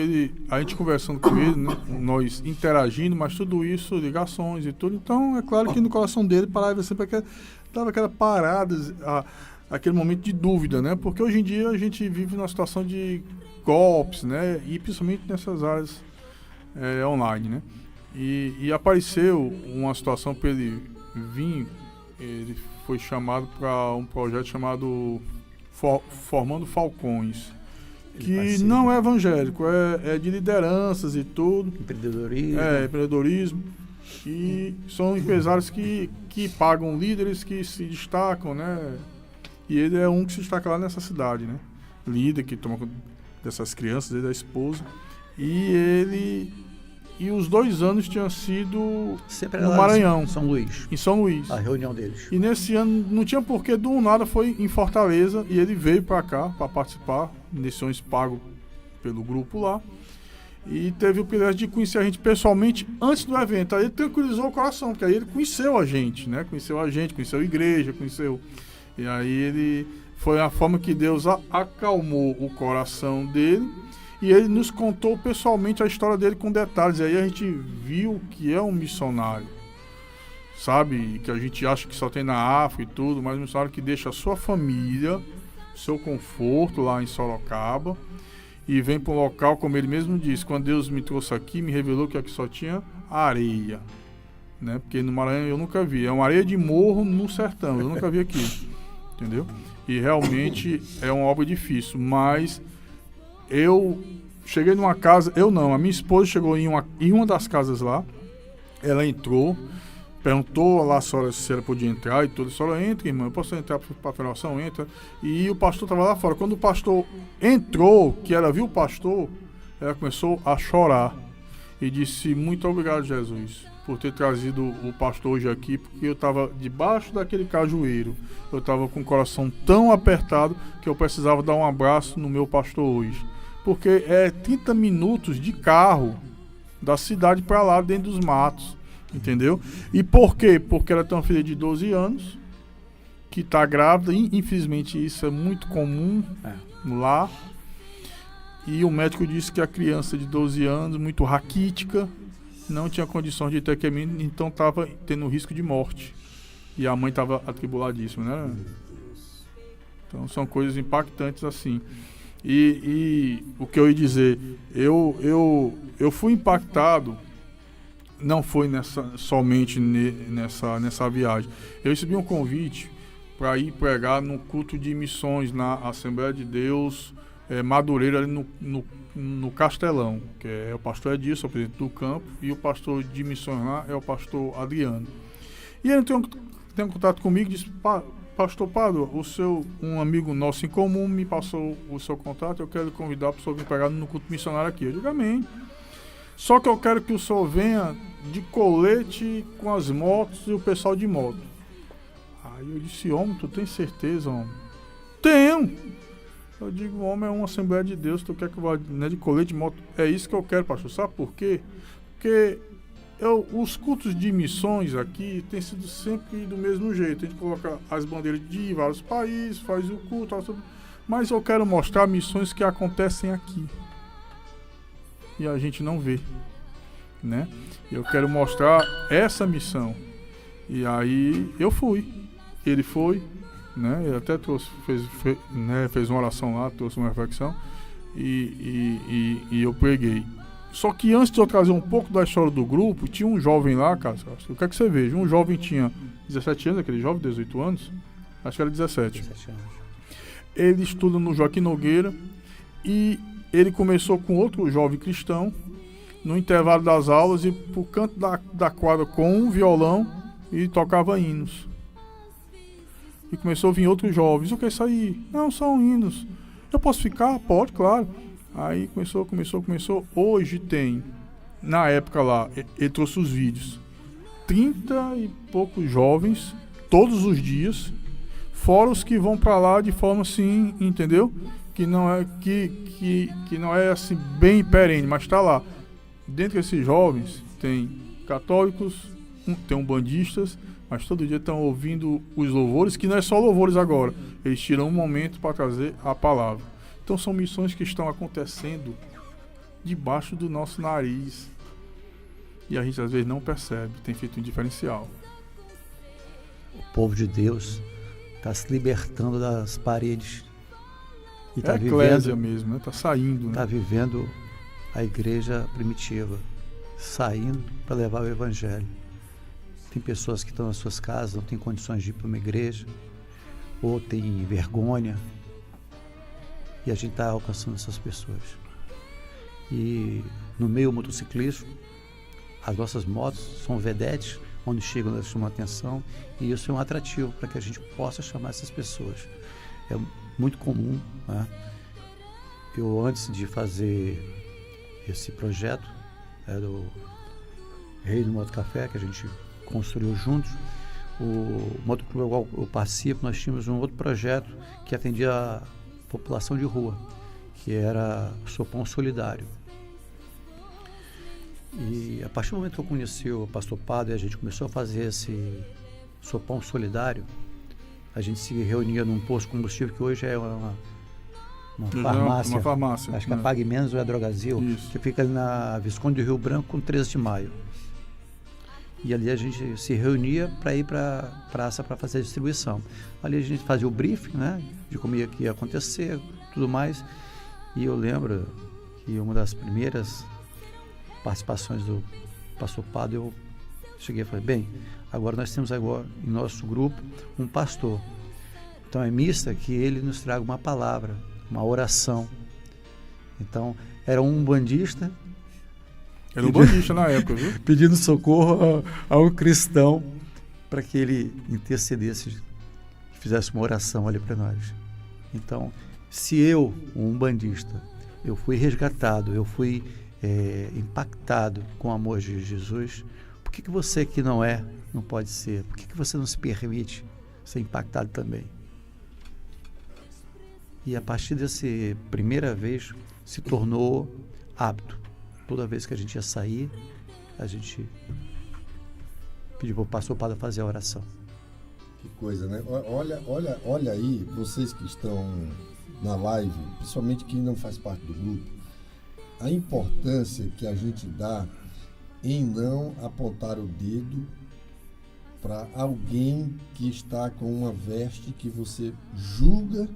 a gente conversando com ele, né, nós interagindo, mas tudo isso, ligações e tudo, então é claro que no coração dele parava sempre dava aquela parada, aquele momento de dúvida, né? Porque hoje em dia a gente vive numa situação de golpes, né? E principalmente nessas áreas online, né? E apareceu uma situação para ele vir, ele foi chamado para um projeto chamado Formando Falcões, que não é evangélico, é de lideranças e tudo. Empreendedorismo. Empreendedorismo. E são empresários que pagam líderes que se destacam, né? E ele é um que se destaca lá nessa cidade, né? Líder que toma conta dessas crianças, ele é da esposa. E os 2 anos tinham sido sempre no Maranhão. Em São Luís. Em São Luís. A reunião deles. E nesse ano não tinha porquê, do nada foi em Fortaleza, e ele veio para cá para participar, lições pago pelo grupo lá. E teve o privilégio de conhecer a gente pessoalmente antes do evento. Aí ele tranquilizou o coração, porque aí ele conheceu a gente, né? Conheceu a igreja, conheceu... E aí foi a forma que Deus acalmou o coração dele, e ele nos contou pessoalmente a história dele com detalhes. E aí a gente viu que é um missionário, sabe? Que a gente acha que só tem na África e tudo, mas um missionário que deixa a sua família, seu conforto lá em Sorocaba, e vem para um local, como ele mesmo disse, quando Deus me trouxe aqui, me revelou que aqui só tinha areia. né? Porque no Maranhão eu nunca vi. É uma areia de morro no sertão, eu nunca vi aqui, entendeu? E realmente é uma obra difícil, mas eu cheguei numa casa, a minha esposa chegou em uma das casas lá, ela entrou, perguntou lá se ela podia entrar e tudo. A senhora entra, irmã, eu posso entrar para a oração? Entra. E o pastor estava lá fora. Quando o pastor entrou, que ela viu o pastor, ela começou a chorar e disse: muito obrigado, Jesus, por ter trazido o pastor hoje aqui, porque eu estava debaixo daquele cajueiro, eu estava com o coração tão apertado que eu precisava dar um abraço no meu pastor hoje, porque é 30 minutos de carro da cidade para lá, dentro dos matos, entendeu? E por quê? Porque ela tem uma filha de 12 anos que está grávida, e infelizmente isso é muito comum lá, e o médico disse que a criança de 12 anos, muito raquítica, não tinha condições de ter queimado, então estava tendo risco de morte. E a mãe estava atribuladíssima, né? Então são coisas impactantes assim. E o que eu ia dizer, eu fui impactado, não foi somente nessa viagem. Eu recebi um convite para ir pregar no culto de missões na Assembleia de Deus Madureira, ali no Castelão, que é o pastor Edilson, o presidente do campo, e o pastor de missões lá é o pastor Adriano. E ele tem um contato comigo e disse: pastor Pádua, um amigo nosso em comum me passou o seu contato, eu quero convidar para o senhor vir pregar no culto missionário aqui. Eu digo: amém. Só que eu quero que o senhor venha de colete com as motos e o pessoal de moto. Aí eu disse: homem, tu tem certeza, homem? Tenho! Eu digo: homem, é uma Assembleia de Deus, tu quer que eu vá, né, de colete, de moto? É isso que eu quero, pastor. Sabe por quê? Porque os cultos de missões aqui têm sido sempre do mesmo jeito. A gente coloca as bandeiras de vários países, faz o culto, mas eu quero mostrar missões que acontecem aqui. E a gente não vê, né? Eu quero mostrar essa missão. E aí eu fui. Ele foi, né? Ele até fez uma oração lá, trouxe uma reflexão e eu preguei. Só que antes de eu trazer um pouco da história do grupo, tinha um jovem lá, cara, eu quero que você veja. Um jovem tinha 17 anos, aquele jovem, 18 anos, acho que era 17 anos. Ele estuda no Joaquim Nogueira e ele começou com outro jovem cristão, no intervalo das aulas, e por canto da quadra com um violão, e tocava hinos. E começou a vir outros jovens: o que é isso aí? Não, são hinos. Eu posso ficar? Pode, claro. Aí começou. Hoje tem, na época lá, ele trouxe os vídeos, 30 e poucos jovens, todos os dias, fora os que vão para lá de forma assim, entendeu? Que não é assim bem perene, mas está lá. Dentro desses jovens tem católicos, tem umbandistas, mas todo dia estão ouvindo os louvores, que não é só louvores agora, eles tiram um momento para trazer a palavra. Então são missões que estão acontecendo debaixo do nosso nariz e a gente às vezes não percebe, tem feito um diferencial. O povo de Deus está se libertando das paredes e é a eclésia mesmo, né? Está saindo. Está vivendo a igreja primitiva, saindo para levar o evangelho. Tem pessoas que estão nas suas casas, não têm condições de ir para uma igreja, ou tem vergonha, e a gente está alcançando essas pessoas. E no meio motociclístico, as nossas motos são vedetes, onde chegam, elas chamam atenção, e isso é um atrativo para que a gente possa chamar essas pessoas. É muito comum, né? Eu, antes de fazer esse projeto do Rei do Moto Café, que a gente construiu juntos, o motoclube ao qual eu participo, nós tínhamos um outro projeto que atendia a população de rua, que era Sopão Solidário. E a partir do momento que eu conheci o pastor Pádua e a gente começou a fazer esse Sopão Solidário, a gente se reunia num posto de combustível que hoje é uma farmácia. Acho que é Pague Menos ou é a Drogazil, que fica ali na Visconde do Rio Branco com 13 de maio. E ali a gente se reunia para ir para a praça para fazer a distribuição. Ali a gente fazia o briefing, né, de como ia acontecer, tudo mais. E eu lembro que uma das primeiras participações do pastor Pádua, eu Cheguei e falei, bem, agora nós temos agora em nosso grupo um pastor. Então é missa que ele nos traga uma palavra, uma oração. Então era um umbandista. Era um bandista na época, viu? Pedindo socorro a um cristão para que ele intercedesse, fizesse uma oração ali para nós. Então, se eu, um umbandista, eu fui resgatado, eu fui impactado com o amor de Jesus, por que você que não pode ser? Por que você não se permite ser impactado também? E a partir dessa primeira vez se tornou hábito. Toda vez que a gente ia sair, a gente pediu para o pastor Padre fazer a oração. Que coisa, né? Olha aí, vocês que estão na live, principalmente quem não faz parte do grupo, a importância que a gente dá em não apontar o dedo para alguém que está com uma veste que você julga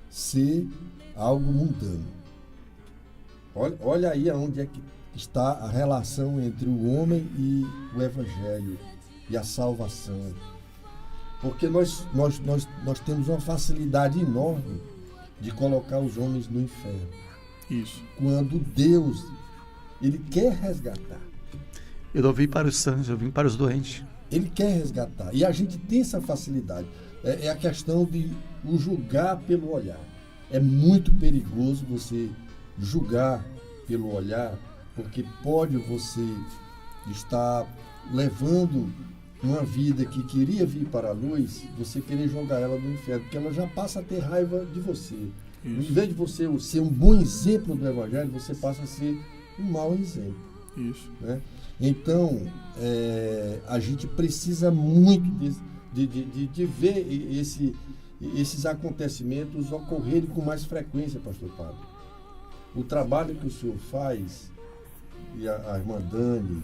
ser algo mundano. Olha aí aonde é que está a relação entre o homem e o evangelho e a salvação. Porque nós temos uma facilidade enorme de colocar os homens no inferno. Isso. Quando Deus, Ele quer resgatar. Eu não vim para os santos, eu vim para os doentes. Ele quer resgatar. E a gente tem essa facilidade. É a questão de o julgar pelo olhar. É muito perigoso você julgar pelo olhar, porque pode você estar levando uma vida que queria vir para a luz, você querer jogar ela no inferno, porque ela já passa a ter raiva de você. Isso. Em vez de você ser um bom exemplo do Evangelho, você passa a ser um mau exemplo. Isso. Né? Então, a gente precisa muito de ver esses acontecimentos ocorrerem com mais frequência, pastor Padre. O trabalho que o senhor faz, e a irmã Dani,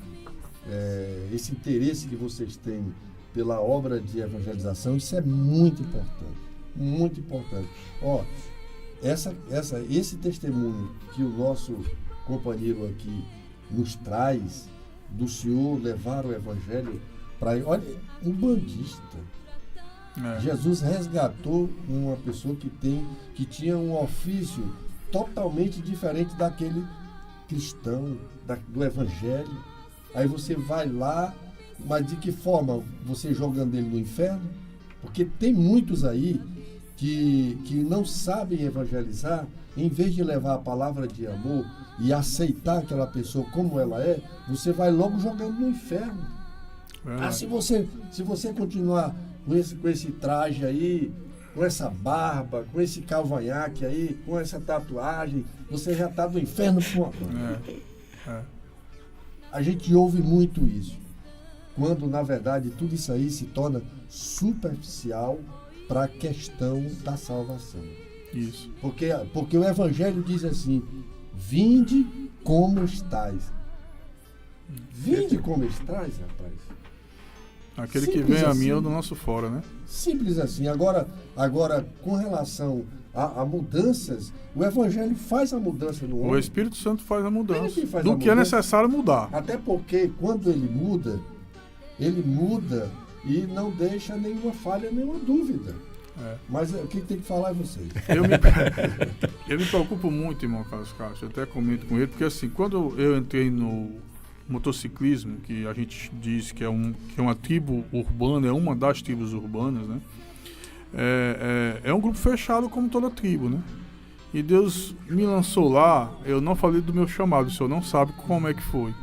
esse interesse que vocês têm pela obra de evangelização, isso é muito importante. Muito importante. Esse testemunho que o nosso companheiro aqui nos traz, do senhor levar o evangelho para... Olha, um bandista. Jesus resgatou uma pessoa que tinha um ofício totalmente diferente daquele cristão, do evangelho. Aí você vai lá, mas de que forma? Você jogando ele no inferno? Porque tem muitos aí que não sabem evangelizar, em vez de levar a palavra de amor e aceitar aquela pessoa como ela é, você vai logo jogando no inferno. Se você continuar com esse traje aí, com essa barba, com esse cavanhaque aí, com essa tatuagem, você já está no inferno por A gente ouve muito isso, quando na verdade tudo isso aí se torna superficial para a questão da salvação. Isso. Porque o Evangelho diz assim: vinde como estáis. Vinde como estáis, rapaz. Aquele Simples que vem a assim. mim é o do nosso fora, né? Simples assim. Agora com relação a mudanças, o Evangelho faz a mudança no homem. O Espírito Santo faz a mudança. Ele faz Do a que é mudança. necessário mudar. Até porque quando ele muda e não deixa nenhuma falha, nenhuma dúvida. Mas o que tem que falar é vocês. Eu me preocupo muito, irmão Carlos Castro. Eu até comento com ele, porque assim, quando eu entrei no motociclismo, que a gente diz que é uma tribo urbana, é uma das tribos urbanas, né? É um grupo fechado como toda tribo, né? E Deus me lançou lá. Eu não falei do meu chamado, o senhor não sabe como é que foi.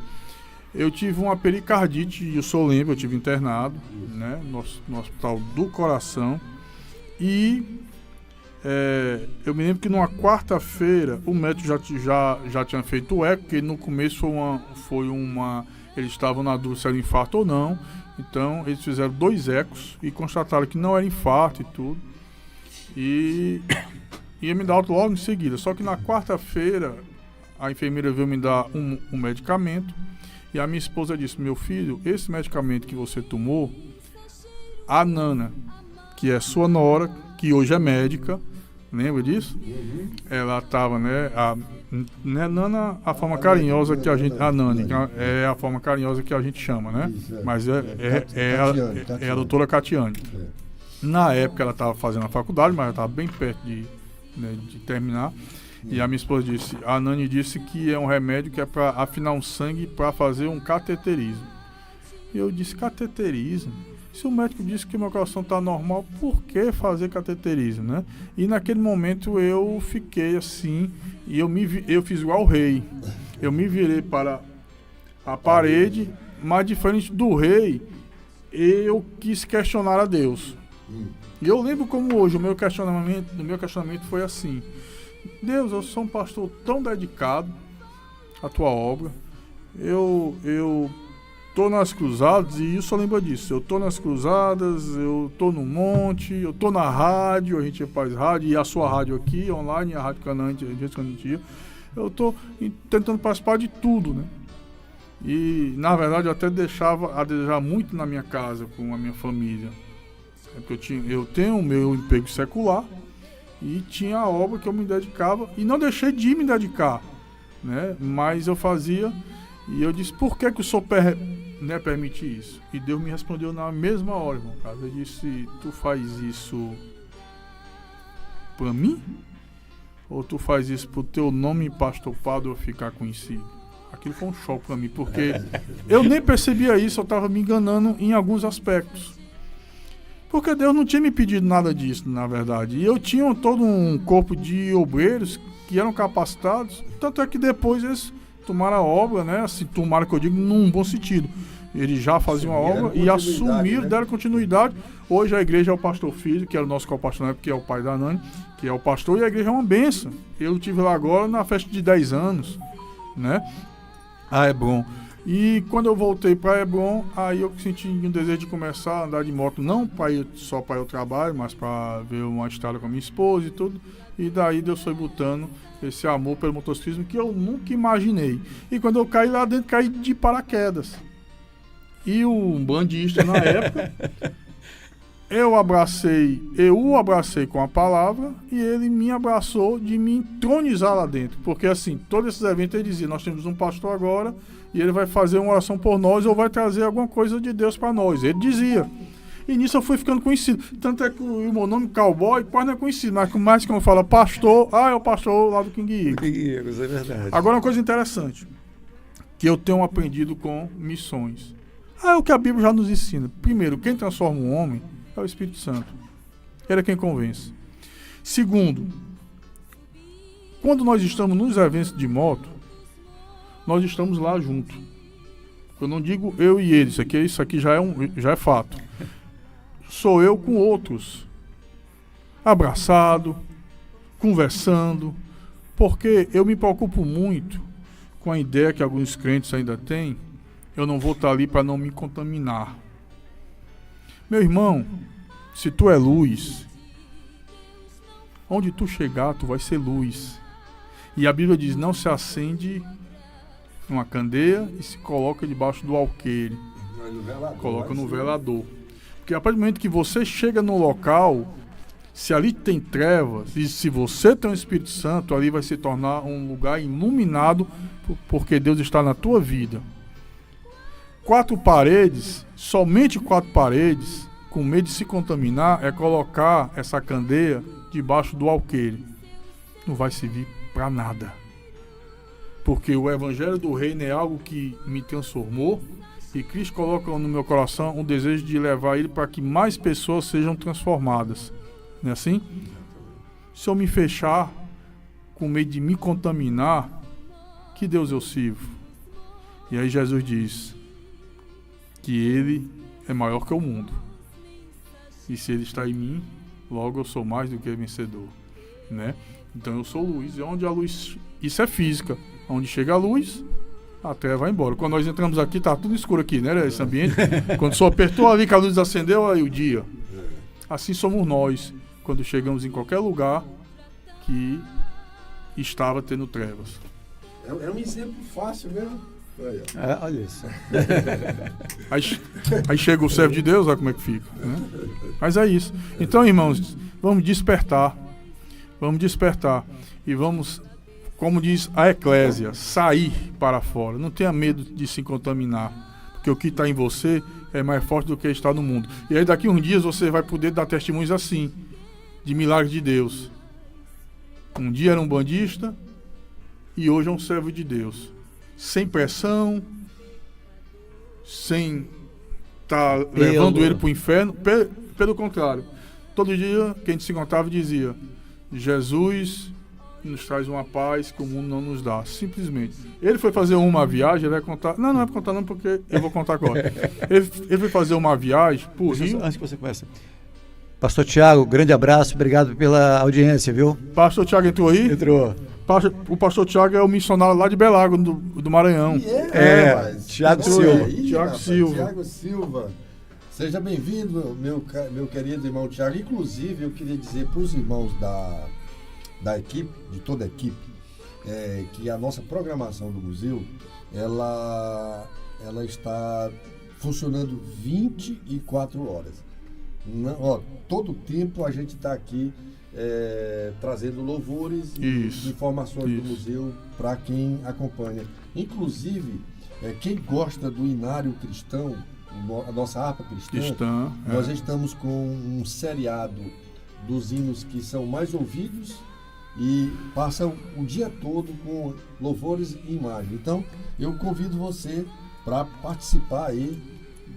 Eu tive uma pericardite, eu só lembro, eu tive internado, né, no Hospital do Coração. E eu me lembro que numa quarta-feira o médico já tinha feito o eco, porque no começo eles estavam na dúvida se era infarto ou não. Então eles fizeram 2 ecos e constataram que não era infarto e tudo. E ia me dar alta logo em seguida. Só que na quarta-feira a enfermeira veio me dar um medicamento. E a minha esposa disse: meu filho, esse medicamento que você tomou, a Nana, que é sua nora, que hoje é médica, Lembra disso? Uhum. Ela estava, né? Né, Nana, a forma carinhosa que a gente. A Nani, que é a forma carinhosa que a gente chama, né? Isso, é. Mas Catiane. é a doutora Catiane. É. Na época ela estava fazendo a faculdade, mas já estava bem perto de terminar. E a minha esposa disse, a Nani disse que é um remédio que é para afinar um sangue para fazer um cateterismo. E eu disse, cateterismo? Se o médico disse que meu coração está normal, por que fazer cateterismo, né? E naquele momento eu fiquei assim, e eu fiz igual o rei. Eu me virei para a parede, mas diferente do rei, eu quis questionar a Deus. E eu lembro como hoje o meu questionamento foi assim: Deus, eu sou um pastor tão dedicado à tua obra, eu tô nas cruzadas, e isso só lembra disso. Eu tô nas cruzadas, eu tô no monte, eu tô na rádio, a gente faz rádio, e a sua rádio aqui, online, a Rádio Canaã, eu tô tentando participar de tudo, né? E, na verdade, eu até deixava a desejar muito na minha casa, com a minha família. Porque eu tenho o meu emprego secular e tinha a obra que eu me dedicava, e não deixei de me dedicar, né? Mas eu fazia, e eu disse, por que o senhor permite isso? E Deus me respondeu na mesma hora, irmão. Eu disse, tu faz isso para mim? Ou tu faz isso pro teu nome, pastor Padre, ficar conhecido? Aquilo foi um choque para mim, porque eu nem percebia isso, eu estava me enganando em alguns aspectos. Porque Deus não tinha me pedido nada disso, na verdade. E eu tinha todo um corpo de obreiros que eram capacitados, tanto é que depois eles tomaram a obra, né? Assim, tomaram, que eu digo, num bom sentido. Eles já faziam a obra e assumiram, né? Deram continuidade. Hoje a igreja é o pastor Filho, que era o nosso co-pastor, que é o pai da Nani, que é o pastor, e a igreja é uma bênção. Eu estive lá agora na festa de 10 anos, né? A Hebron. E quando eu voltei para Hebron, aí eu senti um desejo de começar a andar de moto, não só para ir ao trabalho, mas para ver uma estrada com a minha esposa e tudo. E daí Deus foi botando esse amor pelo motociclismo que eu nunca imaginei. E quando eu caí lá dentro, caí de paraquedas. E o bandista, na época, eu o abracei com a palavra, e ele me abraçou de me entronizar lá dentro. Porque assim, todos esses eventos ele dizia, nós temos um pastor agora, e ele vai fazer uma oração por nós, ou vai trazer alguma coisa de Deus para nós. Ele dizia. E nisso eu fui ficando conhecido. Tanto é que o meu nome, Cowboy, quase não é conhecido. Mas mais que eu falo pastor, é o pastor lá do King Eagles. King Eagles, é verdade. Agora, uma coisa interessante, que eu tenho aprendido com missões. É o que a Bíblia já nos ensina. Primeiro, quem transforma um homem é o Espírito Santo. Ele é quem convence. Segundo, quando nós estamos nos eventos de moto, nós estamos lá junto. Eu não digo eu e ele, isso aqui já é fato. Sou eu com outros, abraçado, conversando, porque eu me preocupo muito com a ideia que alguns crentes ainda têm, eu não vou estar ali para não me contaminar. Meu irmão, se tu é luz, onde tu chegar, tu vai ser luz. E a Bíblia diz, não se acende uma candeia e se coloca debaixo do alqueire. Coloca no velador. Porque a partir do momento que você chega no local, se ali tem trevas, e se você tem o Espírito Santo, ali vai se tornar um lugar iluminado, porque Deus está na tua vida. 4 paredes, somente 4 paredes, com medo de se contaminar, é colocar essa candeia debaixo do alqueire. Não vai servir para nada. Porque o Evangelho do Reino é algo que me transformou, e Cristo coloca no meu coração um desejo de levar ele para que mais pessoas sejam transformadas. Não é assim? Se eu me fechar com medo de me contaminar, que Deus eu sirvo? E aí Jesus diz que ele é maior que o mundo. E se ele está em mim, logo eu sou mais do que vencedor, né? Então eu sou luz. E onde a luz... Isso é física. Onde chega a luz, a treva vai embora. Quando nós entramos aqui, tá tudo escuro aqui, né? Esse ambiente. Quando só apertou ali, que a luz acendeu, aí o dia. Assim somos nós, quando chegamos em qualquer lugar que estava tendo trevas. É um exemplo fácil mesmo. Olha isso. Aí chega o servo de Deus, olha como é que fica, né? Mas é isso. Então, irmãos, vamos despertar. Vamos despertar. E vamos, como diz a Eclésia, sair para fora. Não tenha medo de se contaminar. Porque o que está em você é mais forte do que está no mundo. E aí daqui uns dias você vai poder dar testemunhos assim, de milagres de Deus. Um dia era um bandista e hoje é um servo de Deus. Sem pressão, sem estar levando ele para o inferno. Pelo contrário, todo dia que a gente se encontrava dizia: Jesus nos traz uma paz que o mundo não nos dá. Simplesmente. Ele foi fazer uma viagem, ele vai contar. Não é para contar não, porque eu vou contar agora. Ele foi fazer uma viagem para o Rio. Antes que você comece. Pastor Tiago, grande abraço, obrigado pela audiência, viu? Pastor Tiago entrou aí? Entrou. O pastor Tiago é o missionário lá de Belágua, do Maranhão. Tiago Silva. Tiago Silva. Seja bem-vindo, meu querido irmão Tiago. Inclusive, eu queria dizer para os irmãos da equipe, de toda a equipe, que a nossa programação do museu, ela está funcionando 24 horas. Todo tempo a gente está aqui trazendo louvores e informações do museu para quem acompanha. Inclusive, quem gosta do inário cristão, a nossa harpa cristã, nós estamos com um seriado dos hinos que são mais ouvidos e passam o dia todo com louvores e imagem. Então, eu convido você para participar aí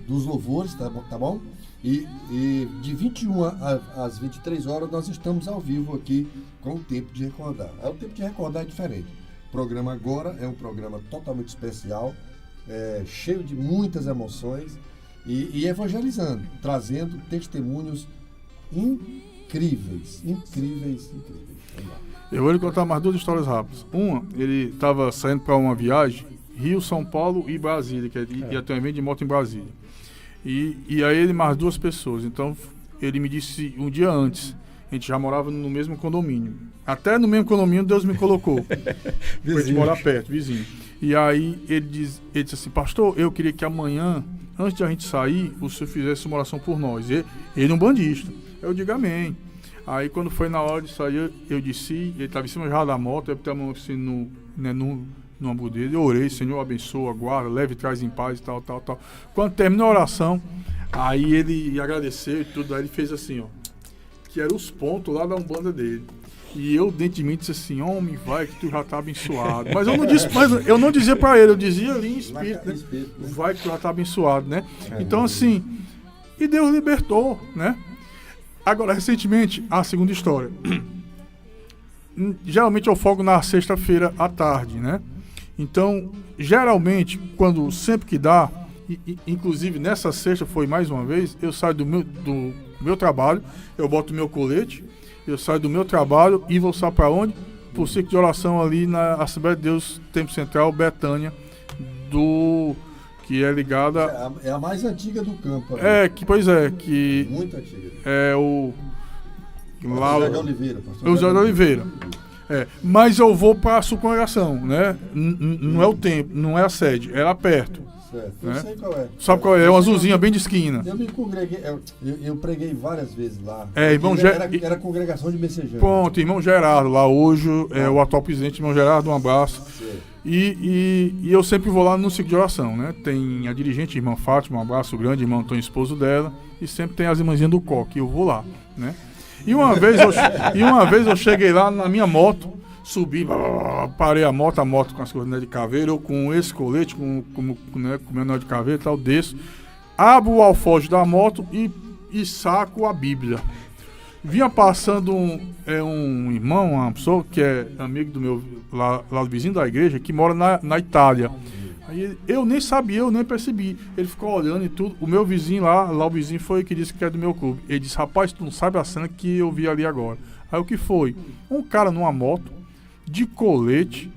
dos louvores, tá bom? E de 21 às 23 horas nós estamos ao vivo aqui com o Tempo de Recordar. O Tempo de Recordar é diferente. O programa agora é um programa totalmente especial, cheio de muitas emoções e evangelizando, trazendo testemunhos incríveis. Vamos lá. Eu vou lhe contar mais duas histórias rápidas. Uma, ele estava saindo para uma viagem, Rio, São Paulo e Brasília, que ia ter um evento de moto em Brasília. E aí ele mais duas pessoas. Então ele me disse um dia antes, a gente já morava no mesmo condomínio. Até no mesmo condomínio Deus me colocou. Pra gente morar perto, vizinho. E aí ele disse assim: pastor, eu queria que amanhã, antes de a gente sair, o senhor fizesse uma oração por nós. Ele é um bandista. Eu digo amém. Aí quando foi na hora de sair, eu disse, ele estava em cima já da moto, eu botei a mão assim no ombro dele, eu orei: Senhor, abençoa, guarda, leve e traz em paz e tal. Quando terminou a oração, aí ele agradeceu e tudo, aí ele fez assim, ó, que eram os pontos lá da Umbanda dele. E eu dentro de mim disse assim: homem, vai que tu já tá abençoado. Mas eu não dizia pra ele, eu dizia ali em espírito, né? Vai que tu já tá abençoado, né? Então assim, e Deus libertou, né? Agora, recentemente, a segunda história. Geralmente eu folgo na sexta-feira à tarde, né? Então, geralmente, sempre que dá, inclusive nessa sexta foi mais uma vez, eu saio do meu trabalho, eu boto o meu colete, eu saio do meu trabalho e vou sair para onde? Pro ciclo de oração ali na Assembleia de Deus, Tempo Central, Betânia, que é ligada... É a mais antiga do campo. Ali. Que... Muito antiga. É o... José de Oliveira. O José de Oliveira. Mas eu vou para a sua congregação, né? Não é o templo, não é a sede, é lá perto. Certo, né? Eu sei qual é. Sabe qual é? É uma azulzinha bem de esquina. Eu me congreguei, eu preguei várias vezes lá. Irmão era congregação de Messejana. Pronto, irmão Gerardo, lá hoje é o atual presidente, irmão Gerardo, um abraço. E eu sempre vou lá no ciclo de oração, né? Tem a dirigente, irmã Fátima, um abraço grande, irmão Antônio, esposo dela, e sempre tem as irmãzinhas do coque, eu vou lá, né? E uma vez eu cheguei lá na minha moto, subi, parei a moto com as coisas de caveira, eu com esse colete, com meu anel de caveira e tal, desço, abro o alforje da moto e saco a Bíblia. Vinha passando um irmão, uma pessoa que é amigo do meu, lá do vizinho da igreja, que mora na Itália. Aí eu nem sabia, eu nem percebi. Ele ficou olhando e tudo. O meu vizinho lá o vizinho foi que disse que é do meu clube. Ele disse: rapaz, tu não sabe a cena que eu vi ali agora. Aí o que foi? Um cara numa moto, de colete,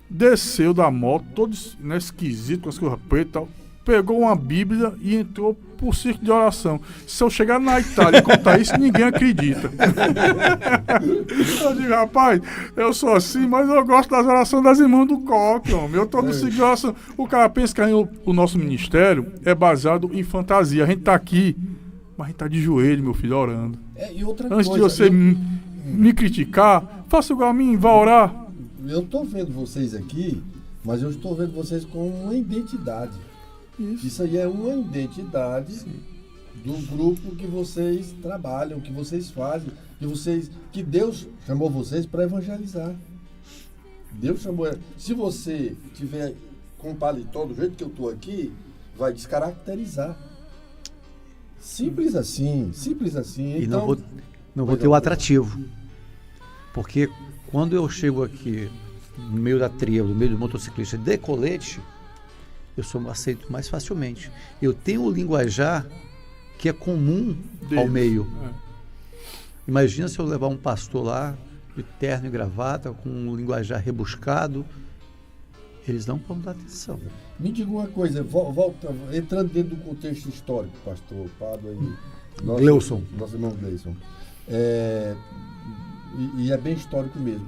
desceu da moto, todo esquisito, com as coisas pretas e tal, pegou uma Bíblia e entrou pro círculo de oração. Se eu chegar na Itália e contar isso, ninguém acredita. Eu digo: rapaz, eu sou assim, mas eu gosto das orações das irmãs do coque, homem. Eu tô no círculo de oração. O cara pensa que o nosso ministério é baseado em fantasia. A gente tá aqui, mas a gente tá de joelho, meu filho, orando. E outra Antes coisa, de você me criticar, faça igual a mim, vá orar. Eu estou vendo vocês aqui, mas eu estou vendo vocês com uma identidade. Isso aí é uma identidade do grupo que vocês trabalham, que vocês fazem, que Deus chamou vocês para evangelizar. Deus chamou. Se você tiver com paletó do jeito que eu estou aqui, vai descaracterizar. Simples assim, simples assim. E então, não vou ter o atrativo. Porque quando eu chego aqui no meio da trilha, no meio do motociclista de colete, eu sou aceito mais facilmente. Eu tenho o linguajar que é comum ao meio. Imagina se eu levar um pastor lá de terno e gravata, com um linguajar rebuscado, eles não vão dar atenção. Me diga uma coisa, volta, entrando dentro do contexto histórico, pastor Pádua e Gleuson. Nosso irmão Gleuson. E é bem histórico mesmo.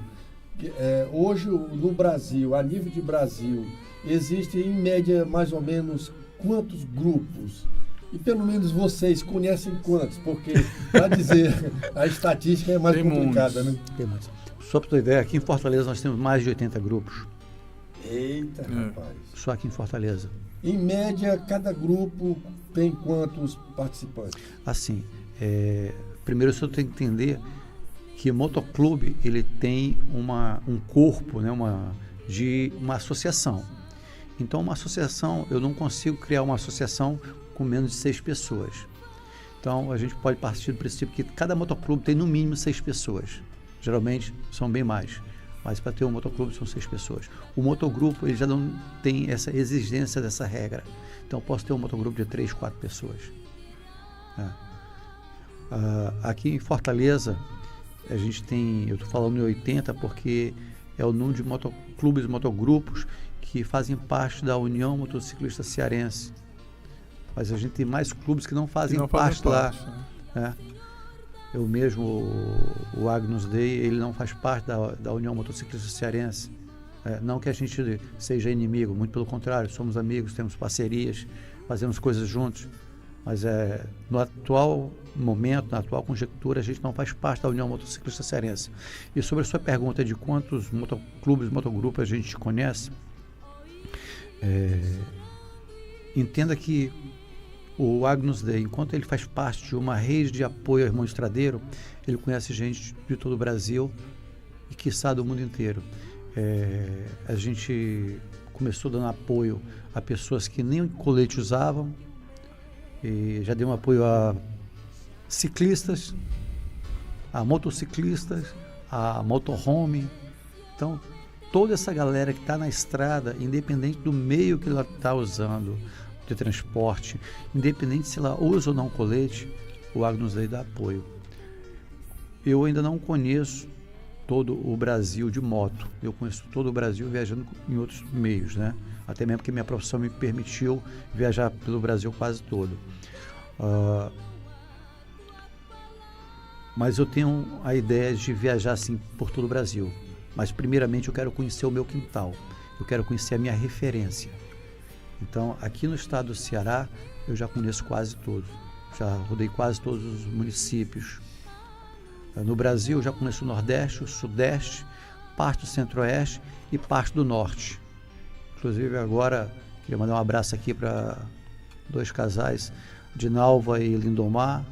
Hoje, no Brasil, a nível de Brasil, existem em média mais ou menos quantos grupos? E pelo menos vocês conhecem quantos? Porque, para dizer, a estatística é mais complicada, né? Tem mais. Só para ter ideia, aqui em Fortaleza nós temos mais de 80 grupos. Eita, rapaz. Só aqui em Fortaleza. Em média, cada grupo tem quantos participantes? Assim, primeiro você tem que entender que o motoclube ele tem um corpo, né, de uma associação. Então, uma associação, eu não consigo criar uma associação com menos de 6 pessoas. Então, a gente pode partir do princípio que cada motoclube tem no mínimo 6 pessoas. Geralmente, são bem mais. Mas para ter um motoclube são 6 pessoas. O motogrupo ele já não tem essa exigência dessa regra. Então, eu posso ter um motogrupo de 3, 4 pessoas. Aqui em Fortaleza, a gente tem, eu estou falando em 80 porque é o número de motoclubes, motogrupos que fazem parte da União Motociclista Cearense. Mas a gente tem mais clubes que não fazem parte lá. Né? Eu mesmo, o Agnus Dei, ele não faz parte da União Motociclista Cearense. Não que a gente seja inimigo, muito pelo contrário, somos amigos, temos parcerias, fazemos coisas juntos. Mas no atual momento, na atual conjectura, a gente não faz parte da União Motociclista Cearense. E sobre a sua pergunta de quantos motoclubes, motogrupos a gente conhece, entenda que o Agnus Dei, enquanto ele faz parte de uma rede de apoio ao irmão estradeiro, ele conhece gente de todo o Brasil e quiçá do mundo inteiro. A gente começou dando apoio a pessoas que nem colete usavam, e já deu um apoio a ciclistas, a motociclistas, a motorhome. Então, toda essa galera que está na estrada, independente do meio que ela está usando de transporte, independente se ela usa ou não colete, o Agnus Dei dá apoio. Eu ainda não conheço todo o Brasil de moto. Eu conheço todo o Brasil viajando em outros meios, né? Até mesmo porque minha profissão me permitiu viajar pelo Brasil quase todo. Mas eu tenho a ideia de viajar assim por todo o Brasil. Mas primeiramente eu quero conhecer o meu quintal. Eu quero conhecer a minha referência. Então, aqui no estado do Ceará, eu já conheço quase todos. Já rodei quase todos os municípios. No Brasil, eu já conheço o Nordeste, o Sudeste, parte do Centro-Oeste e parte do Norte. Inclusive, agora, queria mandar um abraço aqui para 2 casais, Dinalva e Lindomar,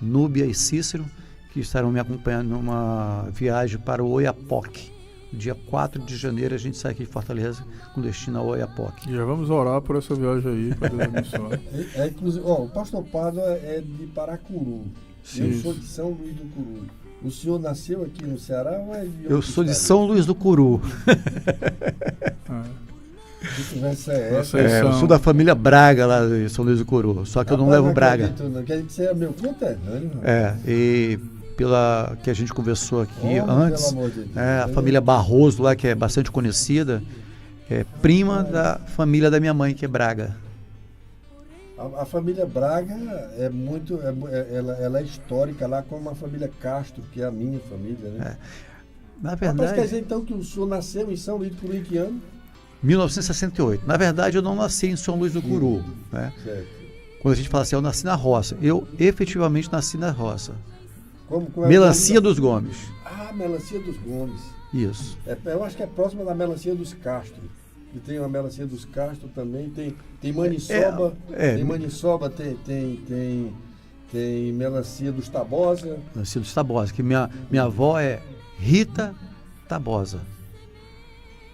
Núbia e Cícero, que estarão me acompanhando numa viagem para o Oiapoque. Dia 4 de janeiro a gente sai aqui de Fortaleza com destino ao Oiapoque. E já vamos orar por essa viagem aí, para Deus abençoar. Inclusive, o pastor Pádua é de Paracuru. Sim. Eu sou de São Luís do Curu. O senhor nasceu aqui no Ceará ou é de Eu sou de São Luís do Curu. Que conversa é essa? Eu sou da família Braga lá de São Luís do Curu, só que eu não levo Braga. Não quer dizer que você é meu conterrâneo. E pela que a gente conversou aqui antes, pelo amor de Deus. A família Barroso lá, que é bastante conhecida, é prima da família da minha mãe, que é Braga. A família Braga é muito, ela é histórica lá, como a família Castro, que é a minha família, né? Na verdade, Mas quer dizer então que o senhor nasceu em São Luís do Curu em que ano? 1968. Na verdade, eu não nasci em São Luís do Curu, né? Certo. Quando a gente fala assim, eu nasci na roça, eu efetivamente nasci na roça. Como é Melancia dos Gomes. Ah, Melancia dos Gomes. Isso. Eu acho que é próxima da Melancia dos Castro. E tem a Melancia dos Castro também, tem Maniçoba, tem Maniçoba, tem Melancia dos Tabosa. Melancia dos Tabosa, que minha avó é Rita Tabosa.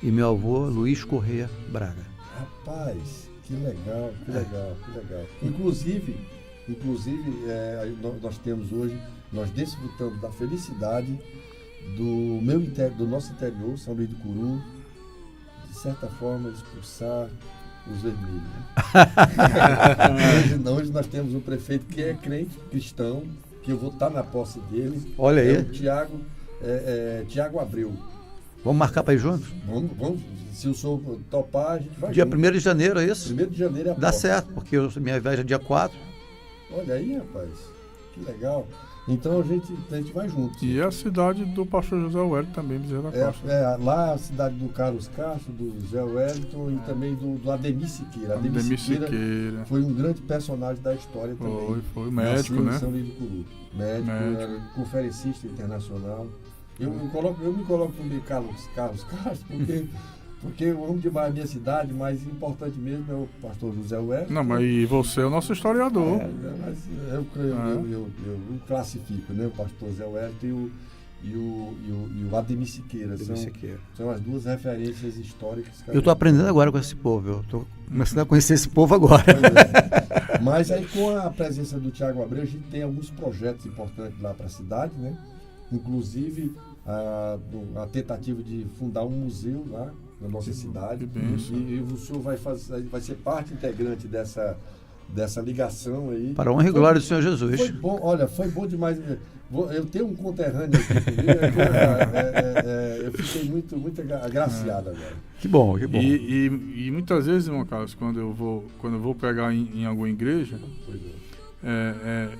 E meu avô Luiz Corrêa Braga. Rapaz, que legal. Inclusive nós temos hoje, nós desfrutamos da felicidade do nosso interior, São Luís do Curu, de certa forma expulsar os vermelhos. Né? hoje nós temos um prefeito que é crente, cristão, que eu vou estar na posse dele. Olha aí. O Tiago Abreu. Vamos marcar para ir juntos? Vamos. Se o senhor topar, a gente vai Dia junto. 1º de janeiro, é isso? 1º de janeiro é a Dá posse. certo, porque minha viagem é dia 4. Olha aí, rapaz. Que legal. Então a gente vai junto. E a cidade do pastor José Wellington também, Bezerra da Costa. Lá a cidade do Carlos Castro, do Zé Wellington e também do Ademir Siqueira. Ademir Siqueira foi um grande personagem da história também. Foi médico, Nasceu né? em São Luís do Curu. Médico. Era conferencista internacional. Eu me coloco no meio Carlos Castro, porque eu amo demais a minha cidade, mas importante mesmo é o pastor José Wellington. Não, mas e você é o nosso historiador. Mas eu classifico, né? O pastor Zé Wellington e o Ademir Siqueira. São as duas referências históricas. Eu estou aprendendo agora com esse povo. Eu estou começando a conhecer esse povo agora. Mas aí com a presença do Tiago Abreu, a gente tem alguns projetos importantes lá para a cidade, né? Inclusive a tentativa de fundar um museu lá na nossa cidade. E o senhor vai ser parte integrante dessa ligação aí. Para a honra e glória do Senhor Jesus. Foi bom demais. Eu tenho um conterrâneo aqui comigo, eu fiquei muito agraciado agora. Que bom. E muitas vezes, irmão Carlos, quando eu vou pregar em alguma igreja,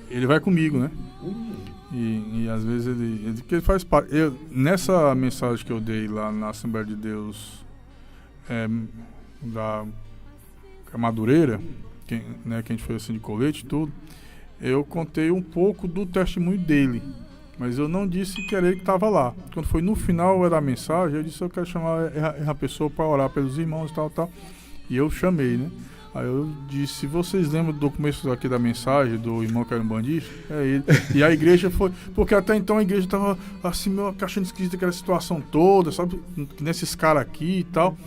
ele vai comigo, né? E às vezes ele faz parte. Nessa mensagem que eu dei lá na Assembleia de Deus da Madureira, que a gente fez assim de colete e tudo, eu contei um pouco do testemunho dele, mas eu não disse que era ele que estava lá. Quando foi no final da mensagem, eu disse: eu quero chamar a pessoa para orar pelos irmãos e tal, e eu chamei, né? Aí eu disse: vocês lembram do começo aqui da mensagem do irmão que era um bandista? É ele. E a igreja foi... Porque até então a igreja estava assim, meio achando esquisita aquela situação toda, sabe? Nesses caras aqui e tal.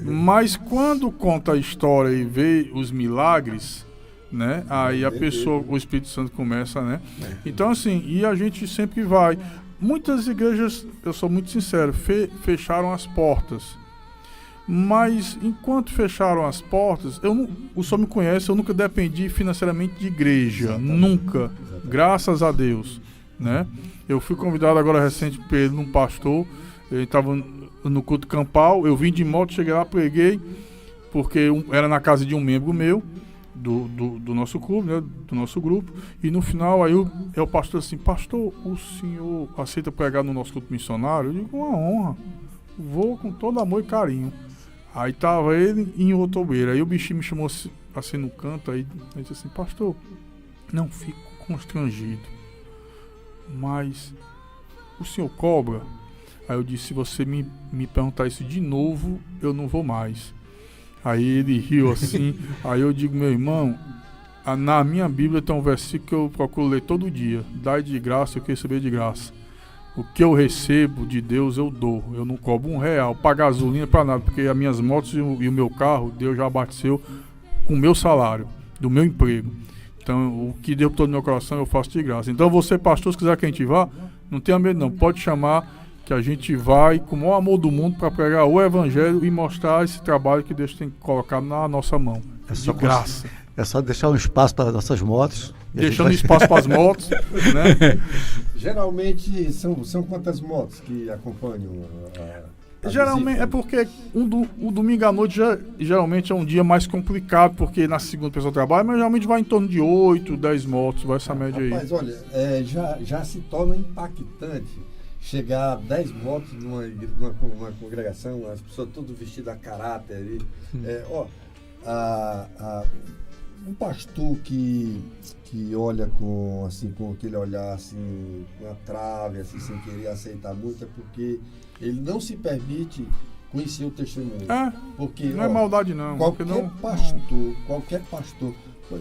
Mas quando conta a história e vê os milagres, né? Aí a pessoa, o Espírito Santo começa, né? Então assim, e a gente sempre vai. Muitas igrejas, eu sou muito sincero, fecharam as portas. Mas enquanto fecharam as portas, o senhor me conhece, eu nunca dependi financeiramente de igreja. Exatamente. Nunca. Graças a Deus, né? Eu fui convidado agora recente por um pastor, ele estava no culto campal, eu vim de moto, cheguei lá, preguei, porque era na casa de um membro meu, do nosso clube, né, do nosso grupo, e no final aí o pastor assim: pastor, o senhor aceita pregar no nosso culto missionário? Eu digo: uma honra, vou com todo amor e carinho. Aí tava ele em Otobeira, aí o bichinho me chamou assim no canto, aí disse assim: pastor, não fico constrangido, mas o senhor cobra? Aí eu disse: se você me perguntar isso de novo, eu não vou mais. Aí ele riu assim. Aí eu digo: meu irmão, na minha Bíblia tem um versículo que eu procuro ler todo dia: dai de graça, eu quero receber de graça. O que eu recebo de Deus eu dou. Eu não cobro R$1 para gasolina, para nada, porque as minhas motos e o meu carro, Deus já abateceu com o meu salário, do meu emprego. Então, o que Deus botou no meu coração eu faço de graça. Então, você, pastor, se quiser que a gente vá, não tenha medo não, pode chamar, que a gente vai com o maior amor do mundo para pregar o evangelho e mostrar esse trabalho que Deus tem que colocar na nossa mão. De graça. É só deixar um espaço para nossas motos. Deixando espaço para as motos, né? Geralmente são quantas motos que acompanham a geralmente visita? é porque o domingo à noite geralmente é um dia mais complicado, porque na segunda a pessoa trabalha, mas geralmente vai em torno de 8, 10 motos, vai essa média aí. Rapaz, olha, já se torna impactante chegar a 10 motos numa congregação, as pessoas todas vestidas a caráter. Um pastor que olha com aquele olhar assim, com a trave, assim, sem querer aceitar muito, é porque ele não se permite conhecer o testemunho. Porque, não é maldade não. Qualquer pastor,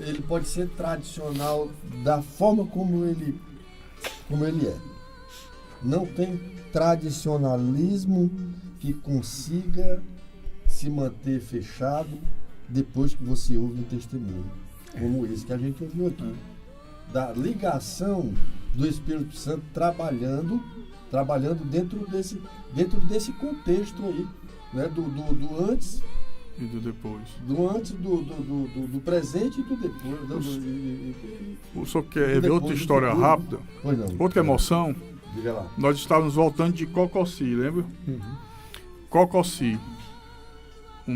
ele pode ser tradicional da forma como ele é. Não tem tradicionalismo que consiga se manter fechado depois que você ouve um testemunho, como esse que a gente ouviu aqui. Da ligação do Espírito Santo trabalhando dentro desse contexto aí, né? Do antes e do depois. Do antes, do presente e do depois. O senhor quer ver outra história rápida? Pois não. Outra emoção? Diga lá. Nós estávamos voltando de Cococi, lembra? Cococi. O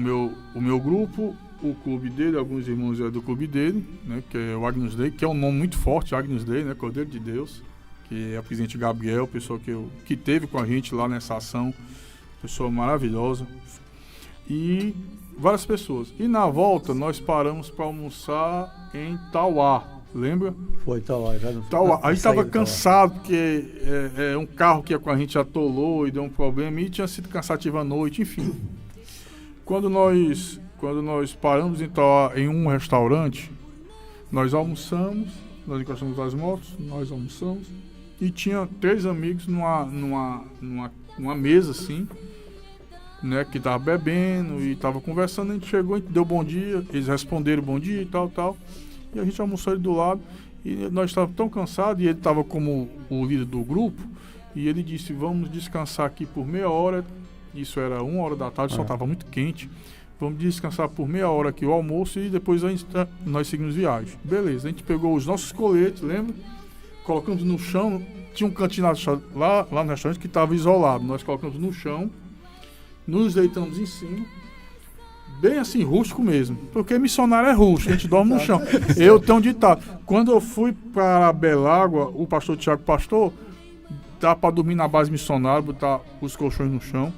meu grupo, o clube dele, alguns irmãos do clube dele, né, que é o Agnus Dei, que é um nome muito forte, Agnus Dei, né, Cordeiro de Deus, que é o presidente Gabriel, pessoa que teve com a gente lá nessa ação, pessoa maravilhosa, e várias pessoas. E na volta nós paramos para almoçar em Tauá, lembra? Foi Tauá, já não. Tauá. A gente estava cansado, porque um carro que ia com a gente atolou e deu um problema, e tinha sido cansativo à noite, enfim. Quando nós paramos em um restaurante, nós almoçamos, nós encostamos as motos, nós almoçamos, e tinha 3 amigos numa mesa assim, né, que tava bebendo e tava conversando. A gente chegou, a gente deu bom dia, eles responderam bom dia e tal, e a gente almoçou ali do lado, e nós estávamos tão cansados, e ele estava como o líder do grupo, e ele disse: vamos descansar aqui por meia hora. Isso era 1h da tarde, só estava muito quente. Vamos descansar por meia hora aqui o almoço e depois nós seguimos viagem. Beleza, a gente pegou os nossos coletes, lembra? Colocamos no chão. Tinha um cantinho lá no restaurante que estava isolado. Nós colocamos no chão, nos deitamos em cima, bem assim, rústico mesmo. Porque missionário é rústico, a gente dorme no chão. Eu tenho um ditado. Quando eu fui para Belágua, o pastor Tiago, dá para dormir na base missionária, botar os colchões no chão.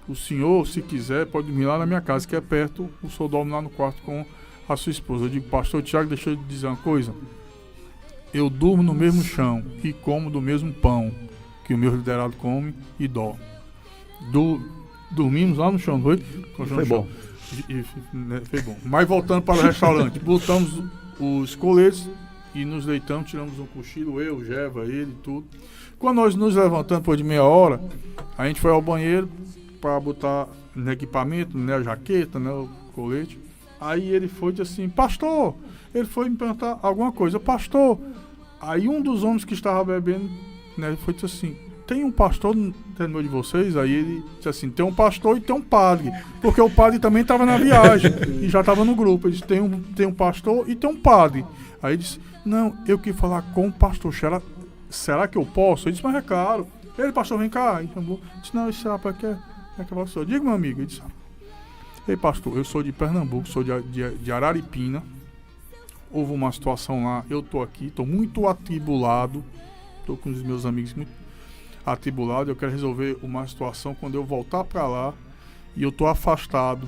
O senhor, se quiser, pode dormir lá na minha casa, que é perto. O senhor dorme lá no quarto com a sua esposa. Eu digo: pastor Tiago, deixa eu dizer uma coisa. Eu durmo no mesmo chão e como do mesmo pão que o meu liderado come e dorme. Dormimos lá no chão, foi? Foi bom. Foi bom. Mas voltando para o restaurante, botamos os coletes e nos deitamos, tiramos um cochilo, eu, Geva, ele, tudo. Quando nós nos levantamos depois de meia hora, a gente foi ao banheiro para botar no equipamento, né, a jaqueta, né, o colete. Aí ele foi e disse assim: pastor, ele foi me perguntar alguma coisa, pastor. Aí um dos homens que estava bebendo, né, foi e disse assim: tem um pastor no meio de vocês? Aí ele disse assim: tem um pastor e tem um padre, porque o padre também estava na viagem e já estava no grupo. Ele disse: tem um pastor e tem um padre. Aí ele disse: não, eu queria falar com o pastor, será que eu posso? Ele disse: mas é claro. Ele: pastor, vem cá. Ele disse: não, isso é para que pastor? Diga, meu amigo. Ele disse: ei, pastor, eu sou de Pernambuco, sou de Araripina. Houve uma situação lá, eu tô aqui, tô muito atribulado, tô com os meus amigos muito atribulado, eu quero resolver uma situação quando eu voltar para lá, e eu tô afastado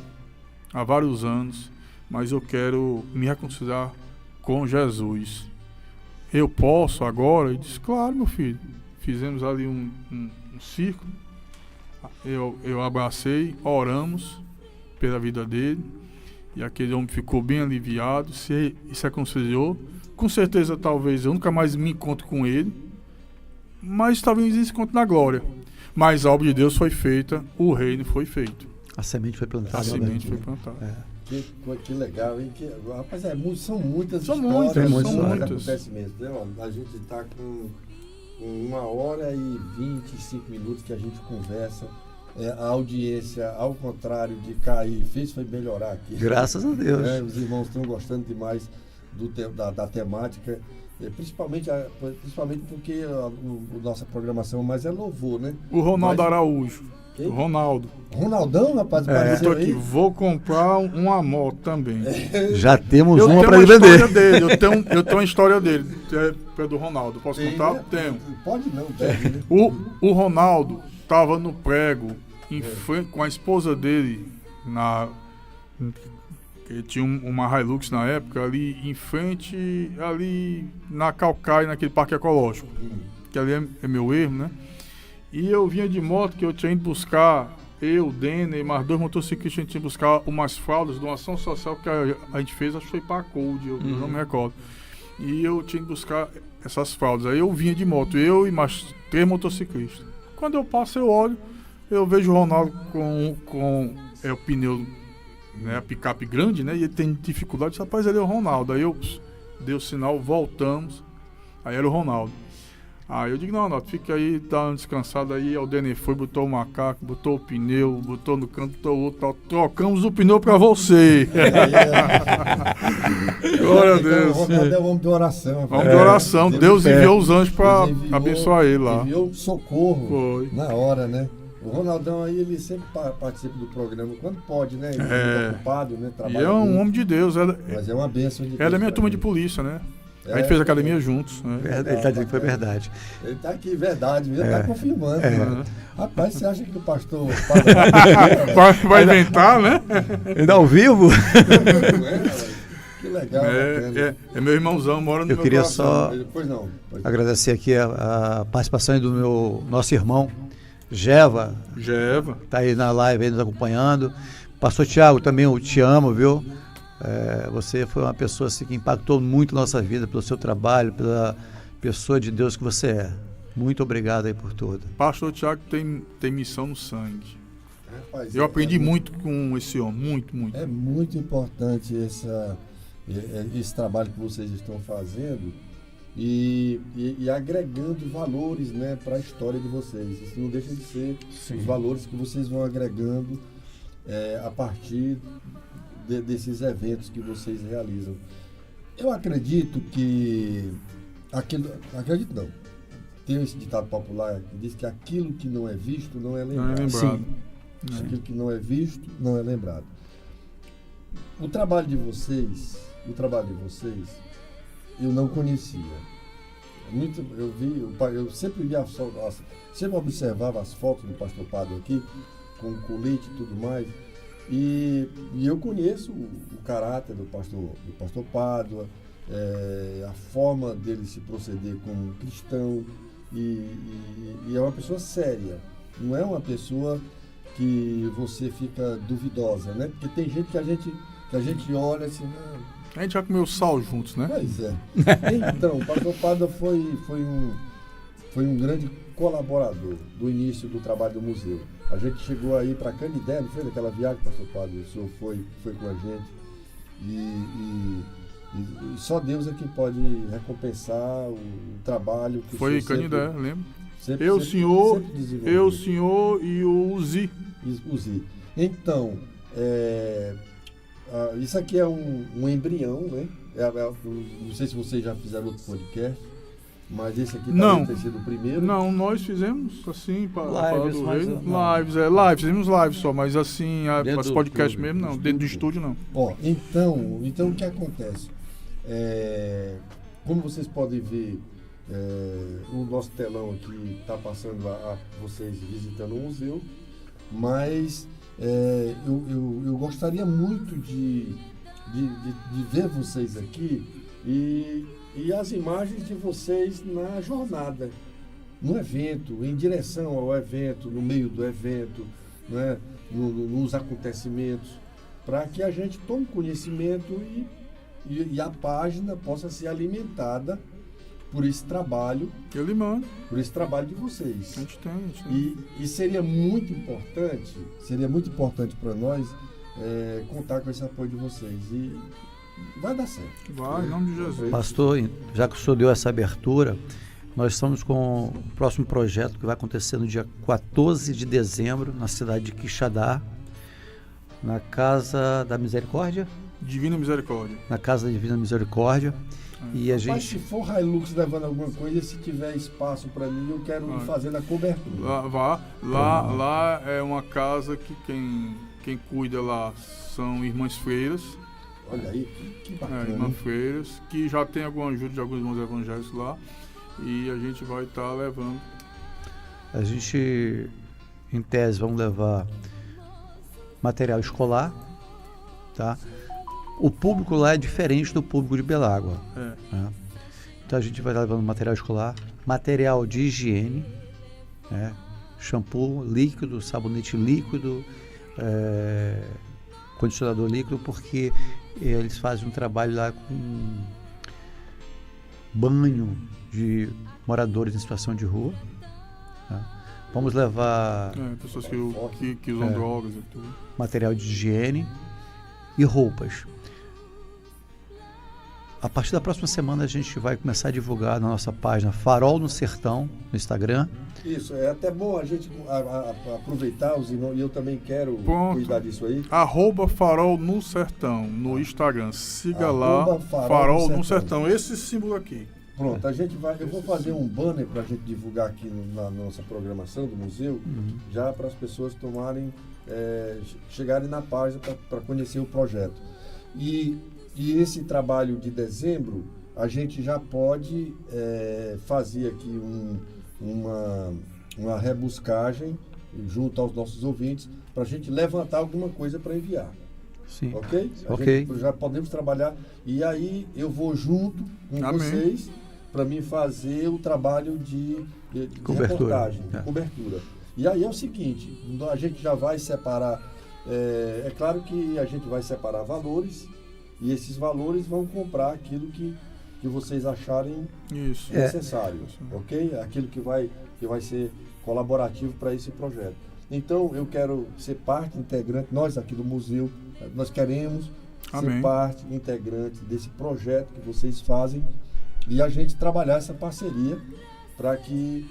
há vários anos, mas eu quero me reconciliar com Jesus. Eu posso agora? Ele disse: claro, meu filho. Fizemos ali um círculo, eu abracei, oramos pela vida dele, e aquele homem ficou bem aliviado, se reconciliou. Com certeza, talvez eu nunca mais me encontro com ele, mas talvez ele se encontre na glória. Mas a obra de Deus foi feita, o reino foi feito. A semente foi plantada. A semente foi plantada. Que legal, hein? Rapaz, são muitas histórias. São muitas. Acontecimentos, né? A gente está com 1h e 25 minutos que a gente conversa. A audiência, ao contrário de cair, foi melhorar aqui. Graças a Deus. Os irmãos estão gostando demais da temática, principalmente porque a nossa programação mais é louvor, né? O Ronaldo Araújo. Quem? Ronaldão, rapaz, eu tô aqui, vou comprar uma moto também. Já temos uma para ele vender. Eu tenho uma história dele, é do Ronaldo. Posso contar? Tenho. Pode não. O Ronaldo estava no prego com a esposa dele Ele tinha uma Hilux na época ali em frente, ali na Calcaia, naquele parque ecológico, que ali é meu erro, né? E eu vinha de moto, que eu tinha ido buscar, eu, Denner e mais 2 motociclistas, a gente tinha ido buscar umas fraldas de uma ação social que a gente fez, acho que foi para a Cold, eu não me recordo. E eu tinha ido buscar essas fraldas. Aí eu vinha de moto, eu e mais 3 motociclistas. Quando eu passo, eu olho, eu vejo o Ronaldo com o pneu, né, a picape grande, né? E ele tem dificuldade, rapaz, ele é o Ronaldo. Aí eu dei o sinal, voltamos, aí era o Ronaldo. Aí eu digo, não, Ronaldo, fica aí, dá uma descansada aí. O Denner foi, botou o macaco, botou o pneu, botou no canto, botou o outro, trocamos o pneu pra você. Glória a Deus. O Ronaldo é um homem de oração. Homem de oração, Deus enviou os anjos pra abençoar ele lá. Enviou socorro Foi. Na hora, né? O Ronaldão aí, ele sempre participa do programa quando pode, né? Ele é ocupado, né? E é um homem de Deus. Mas é uma bênção de Deus. Ela é minha turma de polícia, né? A gente fez academia juntos. Né? Ele está dizendo que foi verdade. Ele está aqui, verdade, ele está confirmando. Né? Rapaz, você acha que o pastor vai inventar, né? Ele dá ao vivo? Que legal. É meu irmãozão, mora no meu queria coração. Só agradecer aqui a participação do nosso irmão Geva. Está aí na live aí nos acompanhando. Pastor Tiago, também eu te amo, viu? Você foi uma pessoa assim, que impactou muito a nossa vida pelo seu trabalho, pela pessoa de Deus que você é. Muito obrigado aí por tudo. Pastor Tiago tem missão no sangue. Rapaz, eu aprendi muito com esse homem, muito. É muito importante esse trabalho que vocês estão fazendo e agregando valores, né, para a história de vocês. Isso não deixa de ser os valores que vocês vão agregando a partir desses eventos que vocês realizam. Eu acredito que acredito não. Tem esse ditado popular que diz que aquilo que não é visto não é lembrado. Não é lembrado. Aquilo que não é visto não é lembrado. O trabalho de vocês, eu não conhecia. Eu sempre sempre observava as fotos do pastor Pado aqui, com o colete e tudo mais. E eu conheço o caráter do pastor Pádua, a forma dele se proceder como cristão, e é uma pessoa séria, não é uma pessoa que você fica duvidosa, né? Porque tem gente que a gente olha assim, a gente já comeu sal juntos, né? Pois é. Então, o pastor Pádua foi um grande colaborador do início do trabalho do museu. A gente chegou aí para Canidé, não foi daquela viagem, pastor Pádua? O senhor foi com a gente. E só Deus é que pode recompensar o trabalho que foi o senhor Canidé, lembro. Eu, o senhor e o Uzi. Então, isso aqui é um embrião, né? Não sei se vocês já fizeram outro podcast, mas esse aqui talvez tenha sido o primeiro. Não, nós fizemos assim, para falar do reino. Fizemos lives só, mas assim, os podcasts mesmo não, dentro do estúdio não. Então o que acontece? Como vocês podem ver, o nosso telão aqui está passando a vocês visitando o museu, mas eu gostaria muito de ver vocês aqui e as imagens de vocês na jornada, no evento, em direção ao evento, no meio do evento, né, nos acontecimentos, para que a gente tome conhecimento e a página possa ser alimentada por esse trabalho. Ele manda. Por esse trabalho de vocês. A gente tem. E seria muito importante para nós contar com esse apoio de vocês. E vai dar certo. Vai, em nome de Jesus. Pastor, já que o senhor deu essa abertura, nós estamos com o próximo projeto que vai acontecer no dia 14 de dezembro, na cidade de Quixadá, na Casa da Misericórdia. Divina Misericórdia. Na Casa da Divina Misericórdia. E a gente... Mas se for Hilux levando alguma coisa, se tiver espaço para mim, eu quero fazer na cobertura. Lá é uma casa que quem cuida lá são irmãs freiras. Olha aí, que bacana. Irmãs freiras, que já tem alguma ajuda de alguns irmãos evangélicos lá. E a gente vai estar levando. A gente, em tese, vamos levar material escolar, tá? o público lá é diferente do público de Belágua. É. Né? Então a gente vai estar levando material escolar, material de higiene, né? Shampoo líquido, sabonete líquido, condicionador líquido, porque eles fazem um trabalho lá com banho de moradores em situação de rua. Né? Vamos levar Pessoas que usam drogas e tudo. material de higiene e roupas. A partir da próxima semana a gente vai começar a divulgar na nossa página Farol no Sertão, no Instagram. Isso, é até bom a gente aproveitar os irmãos, e eu também quero Pronto. cuidar disso aí. @Farol no Sertão, no Instagram. Siga lá, Farol Farol no no Sertão. Sertão. Esse símbolo aqui. Pronto, eu vou fazer um banner para a gente divulgar aqui na nossa programação do museu, já para as pessoas chegarem na página para conhecer o projeto. E esse trabalho de dezembro, a gente já pode fazer aqui uma rebuscagem junto aos nossos ouvintes para a gente levantar alguma coisa para enviar. Sim. Ok? Ok. Gente já podemos trabalhar. E aí eu vou junto com Amém. vocês para mim fazer o trabalho de Cobertura. reportagem, de cobertura. E aí é o seguinte, a gente já vai separar, é claro que a gente vai separar valores, e esses valores vão comprar aquilo que vocês acharem Isso. necessário, ok? Aquilo que vai ser colaborativo para esse projeto. Então, eu quero ser parte integrante, nós aqui do museu, nós queremos Amém. ser parte integrante desse projeto que vocês fazem e a gente trabalhar essa parceria para que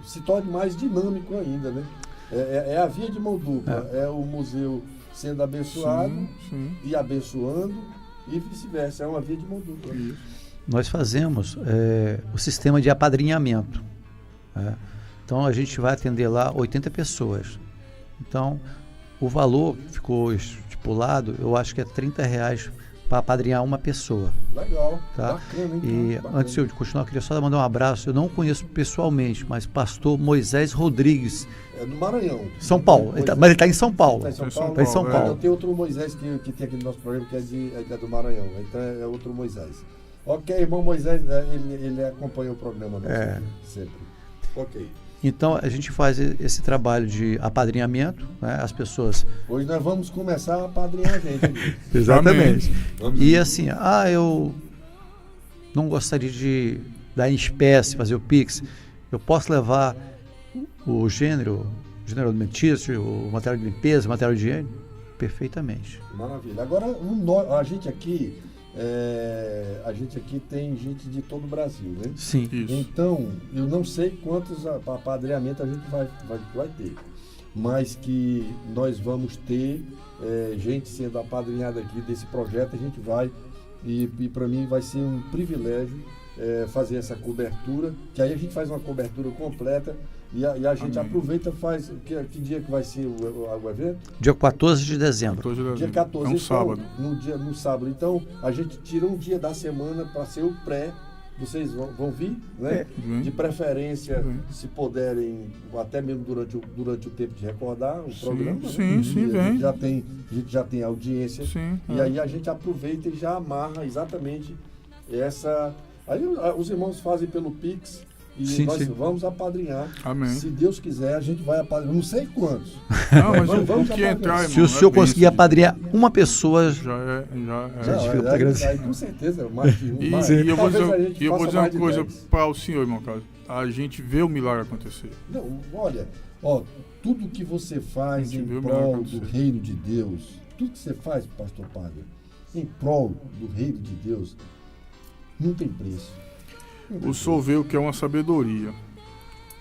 se torne mais dinâmico ainda, né? É a via de mão dupla, é o museu sendo abençoado Sim. e abençoando e vice-versa, é uma via de mão dupla. Isso. Nós fazemos o sistema de apadrinhamento. Né? Então a gente vai atender lá 80 pessoas. Então o valor que ficou estipulado, eu acho que é R$30 para apadrinhar uma pessoa. Legal, Tá? bacana, hein? E Bacana. antes de eu continuar, eu queria só mandar um abraço. Eu não conheço pessoalmente, mas pastor Moisés Rodrigues, É do Maranhão. São Paulo. Mas ele está em São Paulo. Tá em São Tá em Paulo? Tá em São Paulo. Não, tem outro Moisés que tem aqui no nosso programa que é do Maranhão. Então é outro Moisés. Ok, irmão Moisés, ele acompanha o programa nosso sempre. Ok. Então a gente faz esse trabalho de apadrinhamento, né? As pessoas. Hoje nós vamos começar a apadrinhar a gente aqui. Exatamente. Vamos E assim, eu não gostaria de dar em espécie, fazer o Pix. Eu posso levar o gênero alimentício, o material de limpeza, o material de higiene? Perfeitamente. Maravilha. Agora, a gente aqui tem gente de todo o Brasil, né? Sim. Isso. Então, eu não sei quantos apadrinhamentos a gente vai ter, mas que nós vamos ter gente sendo apadrinhada aqui desse projeto, a gente vai, e para mim vai ser um privilégio fazer essa cobertura, que aí a gente faz uma cobertura completa e a gente aproveita e faz. Que dia que vai ser o evento? Dia 14 de dezembro. Dia 14, É um sábado. No sábado. Então, a gente tira um dia da semana para ser o pré. Vocês vão vir, né? De preferência, se puderem, até mesmo durante o tempo de recordar o programa. Sim, né? sim, A vem. gente já tem audiência. Sim, E aí a gente aproveita e já amarra exatamente essa. Aí os irmãos fazem pelo Pix. E Sim, nós sim. vamos apadrinhar. Amém. Se Deus quiser, a gente vai apadrinhar. Não sei quantos. Não, mas Vamos o que apadrinhar. entrar, irmão, Se o é senhor conseguir bênção. apadrinhar uma pessoa, Já é. Não, fica aí, agradecido. aí, com certeza, mais de um. E, mais, e eu vou talvez a dizer, gente e eu vou faça dizer uma mais de coisa 10. para o senhor, irmão Carlos. A gente vê o milagre acontecer. Não, olha, tudo que você faz A gente em vê o milagre prol acontecer. do reino de Deus, tudo que você faz, pastor Padre, em prol do reino de Deus, não tem preço. Não tem O senhor vê o que é uma sabedoria.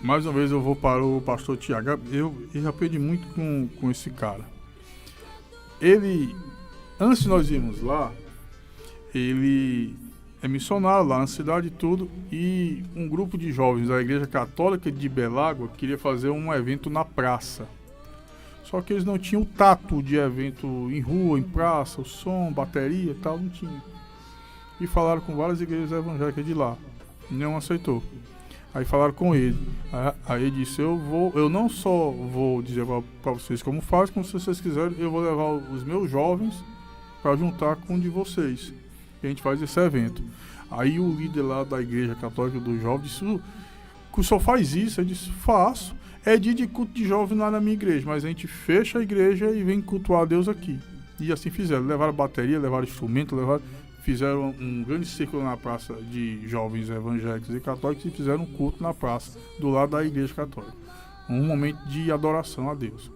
Mais uma vez eu vou para o pastor Tiago. Eu aprendi muito com esse cara. Ele, antes de nós irmos lá, ele é missionário lá na cidade e tudo, e um grupo de jovens da Igreja Católica de Belágua queria fazer um evento na praça. Só que eles não tinham o tato de evento em rua, em praça, o som, bateria e tal, não tinha. E falaram com várias igrejas evangélicas de lá. Não aceitou. Aí falaram com ele. Aí ele disse, eu não só vou dizer para vocês como faz, como se vocês quiserem, eu vou levar os meus jovens para juntar com um de vocês. E a gente faz esse evento. Aí o líder lá da igreja católica do jovem disse, o senhor faz isso? Eu disse, faço. É dia de culto de jovem lá na minha igreja, mas a gente fecha a igreja e vem cultuar a Deus aqui. E assim fizeram. Levaram bateria, levaram instrumento, fizeram um grande círculo na praça de jovens evangélicos e católicos e fizeram um culto na praça, do lado da igreja católica. Um momento de adoração a Deus.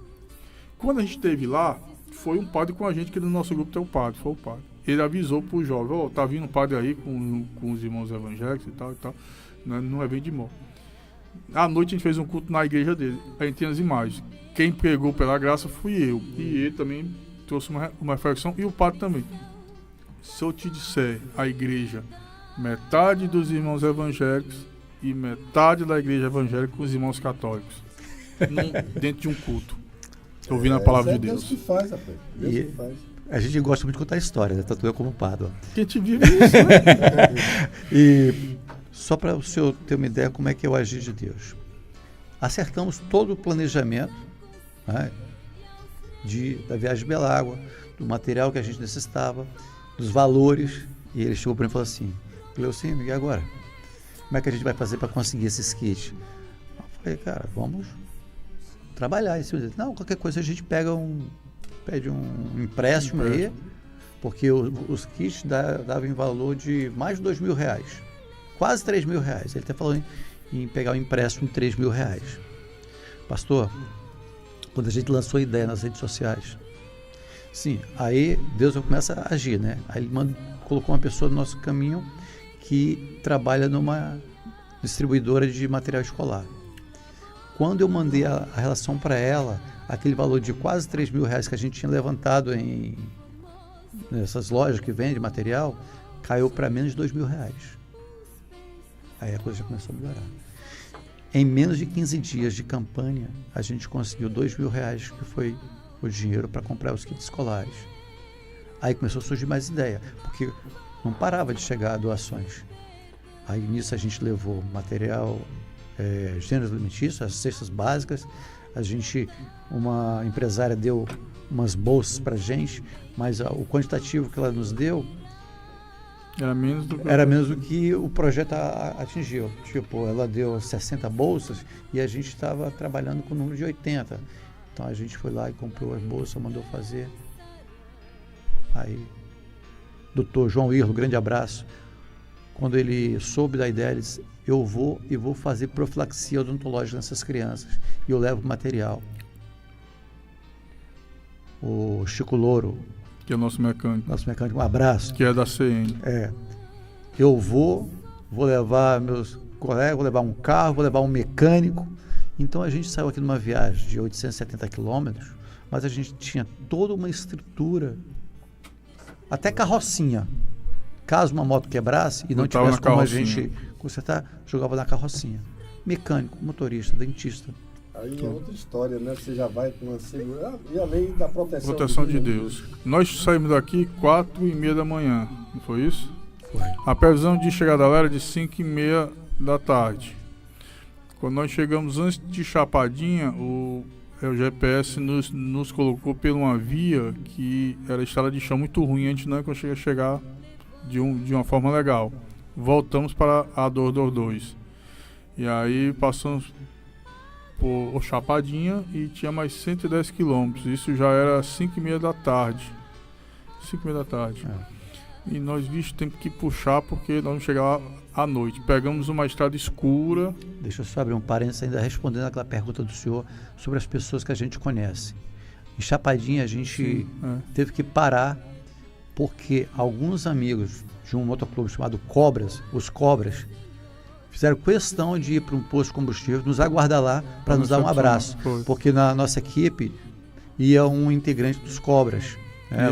Quando a gente esteve lá, foi um padre com a gente, que no nosso grupo tem o padre, foi o padre. Ele avisou pro jovem, tá vindo um padre aí com os irmãos evangélicos e tal, no evento de morte. À noite a gente fez um culto na igreja dele, a gente tem as imagens. Quem pregou pela graça fui eu, e ele também trouxe uma reflexão, e o padre também. Se eu te disser, a igreja, metade dos irmãos evangélicos e metade da igreja evangélica com os irmãos católicos, dentro de um culto, ouvindo a palavra de Deus. Deus que faz, rapaz. Deus que faz. A gente gosta muito de contar história, né? Tanto eu como o padre. Que a gente vive isso, né? E só para o senhor ter uma ideia como é que é o agir de Deus. Acertamos todo o planejamento, né, da viagem de Belágua, do material que a gente necessitava, dos valores, e ele chegou para mim e falou assim, Cleucinho, e agora? Como é que a gente vai fazer para conseguir esses kits? Eu falei, cara, vamos trabalhar. Não, qualquer coisa a gente pede um empréstimo aí, porque os kits davam em valor de mais de R$2.000, quase R$3.000. Ele até falou em pegar um empréstimo de R$3.000. Pastor, quando a gente lançou a ideia nas redes sociais, sim, aí Deus começa a agir, né? Aí ele colocou uma pessoa no nosso caminho que trabalha numa distribuidora de material escolar. Quando eu mandei a relação para ela, aquele valor de quase R$3.000 que a gente tinha levantado nessas lojas que vendem material, caiu para menos de R$2.000. Aí a coisa já começou a melhorar. Em menos de 15 dias de campanha, a gente conseguiu R$2.000, que foi o dinheiro para comprar os kits escolares. Aí começou a surgir mais ideia, porque não parava de chegar doações. Aí nisso a gente levou material, gêneros alimentícios, as cestas básicas. Uma empresária deu umas bolsas para a gente, mas o quantitativo que ela nos deu era menos do que o projeto atingiu. Tipo, ela deu 60 bolsas e a gente estava trabalhando com o número de 80. Então a gente foi lá e comprou as bolsas, mandou fazer. Aí, doutor João Irlo, grande abraço. Quando ele soube da ideia, ele disse, eu vou fazer profilaxia odontológica nessas crianças. E eu levo material. O Chico Louro, que é o nosso mecânico, um abraço. Que é da CN. Eu vou levar meus colegas, vou levar um carro, vou levar um mecânico. Então a gente saiu aqui numa viagem de 870 quilômetros, mas a gente tinha toda uma estrutura, até carrocinha. Caso uma moto quebrasse e não tivesse como a gente consertar, jogava na carrocinha. Mecânico, motorista, dentista. Aí é outra história, né? Você já vai com uma segurança. E além da proteção. Proteção de Deus. Nós saímos daqui 4h30 da manhã, não foi isso? Foi. A previsão de chegada lá era de 5h30 da tarde. Quando nós chegamos antes de Chapadinha, o GPS nos colocou por uma via que era estrada de chão muito ruim, a gente não conseguia chegar de uma forma legal. Voltamos para a 222. E aí passamos por Chapadinha e tinha mais 110 quilômetros. Isso já era 5h30 da tarde. 5h30 da tarde. E nós, temos que puxar porque nós vamos chegar lá à noite. Pegamos uma estrada escura. Deixa eu só abrir um parênteses ainda respondendo aquela pergunta do senhor sobre as pessoas que a gente conhece. Em Chapadinha a gente teve que parar porque alguns amigos de um motoclube chamado Cobras, os Cobras, fizeram questão de ir para um posto de combustível, nos aguardar lá para nos dar um abraço. Porque na nossa equipe ia um integrante dos Cobras,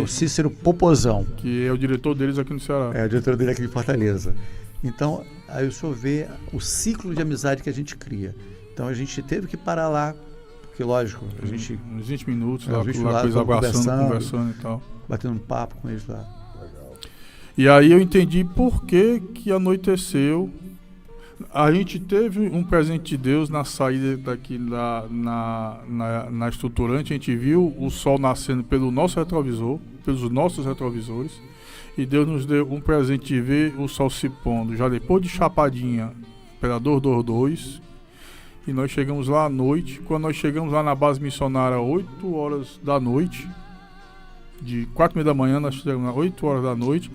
o Cícero Popozão. Que é o diretor deles aqui no Ceará. É o diretor dele aqui de Fortaleza. Então, aí o senhor vê o ciclo de amizade que a gente cria. Então, a gente teve que parar lá, porque, lógico, a gente... Uns 20 minutos lá, conversando e tal. Batendo um papo com eles lá. Legal. E aí eu entendi por que anoiteceu. A gente teve um presente de Deus na saída daqui na estruturante. A gente viu o sol nascendo pelo nosso retrovisor. pelos nossos retrovisores. E Deus nos deu um presente de ver o sol se pondo, já depois de Chapadinha, Imperador dos Dois. E nós chegamos lá à noite. Quando nós chegamos lá na base missionária, 8 horas da noite, de 4h30 da manhã, nós chegamos às 8 horas da noite.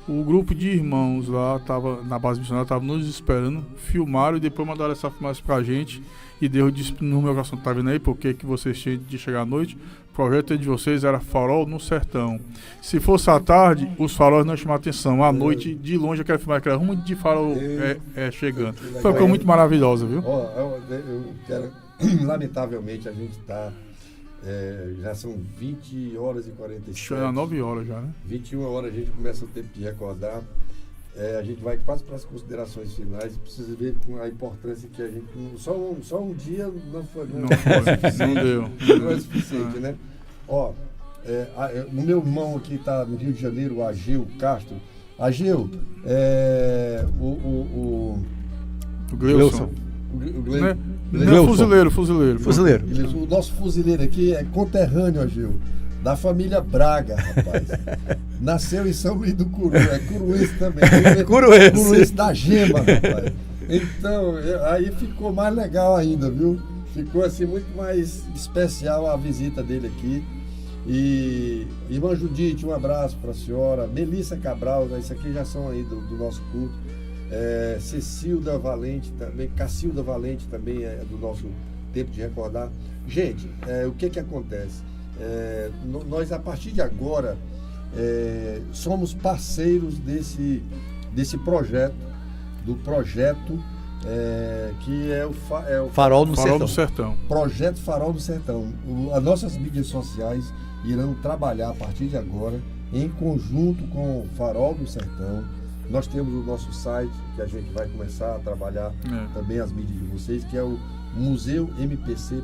O grupo de irmãos lá tava, na base missionária, estava nos esperando, filmaram e depois mandaram essa filmagem pra gente. E Deus disse no meu coração: tá vendo aí por que vocês tinham de chegar à noite? O projeto de vocês era farol no sertão. Se fosse à tarde, os faróis não chamavam atenção. À noite, de longe, aquela filmagem, aquela rumo de farol chegando. Foi uma coisa muito maravilhosa, viu? Eu quero, lamentavelmente, a gente está... já são 20 horas e 47. Chegando 9 horas já, né? 21 horas a gente começa o tempo de recordar. A gente vai quase para as considerações finais. Precisa ver com a importância que a gente... Só um dia não foi. Não deu. Não é suficiente, né? Ó, o meu irmão aqui está no Rio de Janeiro, o Agil Castro. Agil, o Gleison. Fuzileiro. O nosso fuzileiro aqui é conterrâneo, Agil, da família Braga, rapaz. Nasceu em São Luís do Curu, é curuense também. Curuense da Gema, rapaz. Então, aí ficou mais legal ainda, viu? Ficou assim muito mais especial a visita dele aqui. E irmã Judite, um abraço para a senhora. Melissa Cabral, isso aqui já são aí do nosso culto. Cecilda Valente também, Cacilda Valente também é do nosso tempo de recordar. Gente, o que acontece? Nós, a partir de agora, somos parceiros desse projeto, do projeto que é o Farol no Sertão. Projeto Farol do Sertão. As nossas mídias sociais irão trabalhar a partir de agora em conjunto com o Farol do Sertão. Nós temos o nosso site, que a gente vai começar a trabalhar também as mídias de vocês, que é o museumpc.com.br.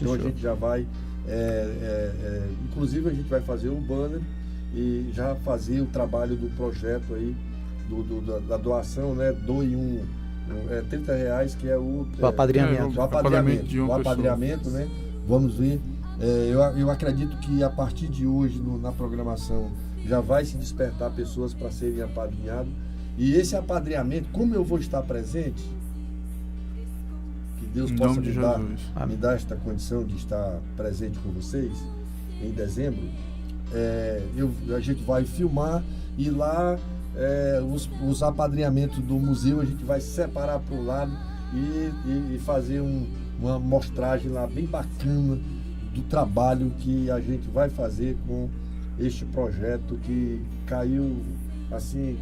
Então a gente já vai, inclusive a gente vai fazer um banner e já fazer o trabalho do projeto aí, da doação, né? Doe R$30, que é o apadrinhamento. O apadrinhamento, né? Vamos ver. Eu acredito que a partir de hoje, na programação, já vai se despertar pessoas para serem apadrinhados. E esse apadrinhamento, como eu vou estar presente, que Deus possa me dar esta condição de estar presente com vocês em dezembro, a gente vai filmar e lá os apadrinhamentos do museu a gente vai separar para um lado e fazer uma mostragem lá bem bacana do trabalho que a gente vai fazer com este projeto que caiu assim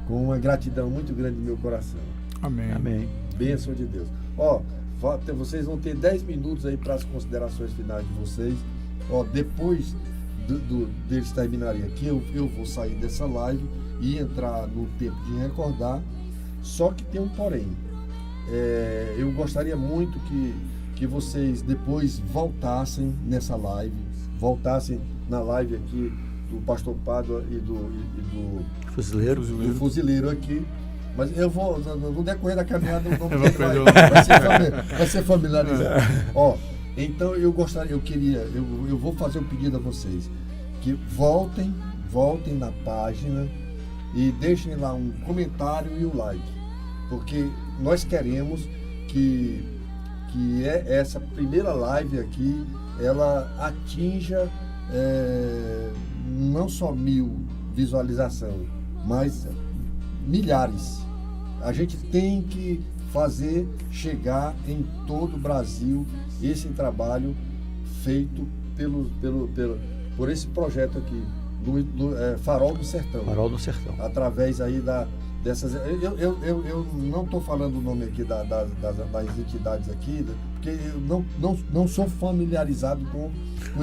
com uma gratidão muito grande no meu coração. Amém. Bênção de Deus. Vocês vão ter 10 minutos aí para as considerações finais de vocês. Depois deles terminarem aqui, eu vou sair dessa live e entrar no tempo de recordar. Só que tem um porém. Eu gostaria muito que vocês depois voltassem nessa live, voltassem na live aqui do Pastor Pádua e do Fuzileiro aqui. Mas eu vou, no decorrer da caminhada, vai ser familiarizado. Então eu vou fazer um pedido a vocês, que voltem na página e deixem lá um comentário e um like, porque nós queremos que essa primeira live aqui, ela atinja não só 1000 visualizações, mas milhares. A gente tem que fazer chegar em todo o Brasil esse trabalho feito por esse projeto aqui, Farol do Sertão. Farol do Sertão. Através aí dessas... Eu não estou falando o nome aqui das entidades aqui, porque eu não sou familiarizado com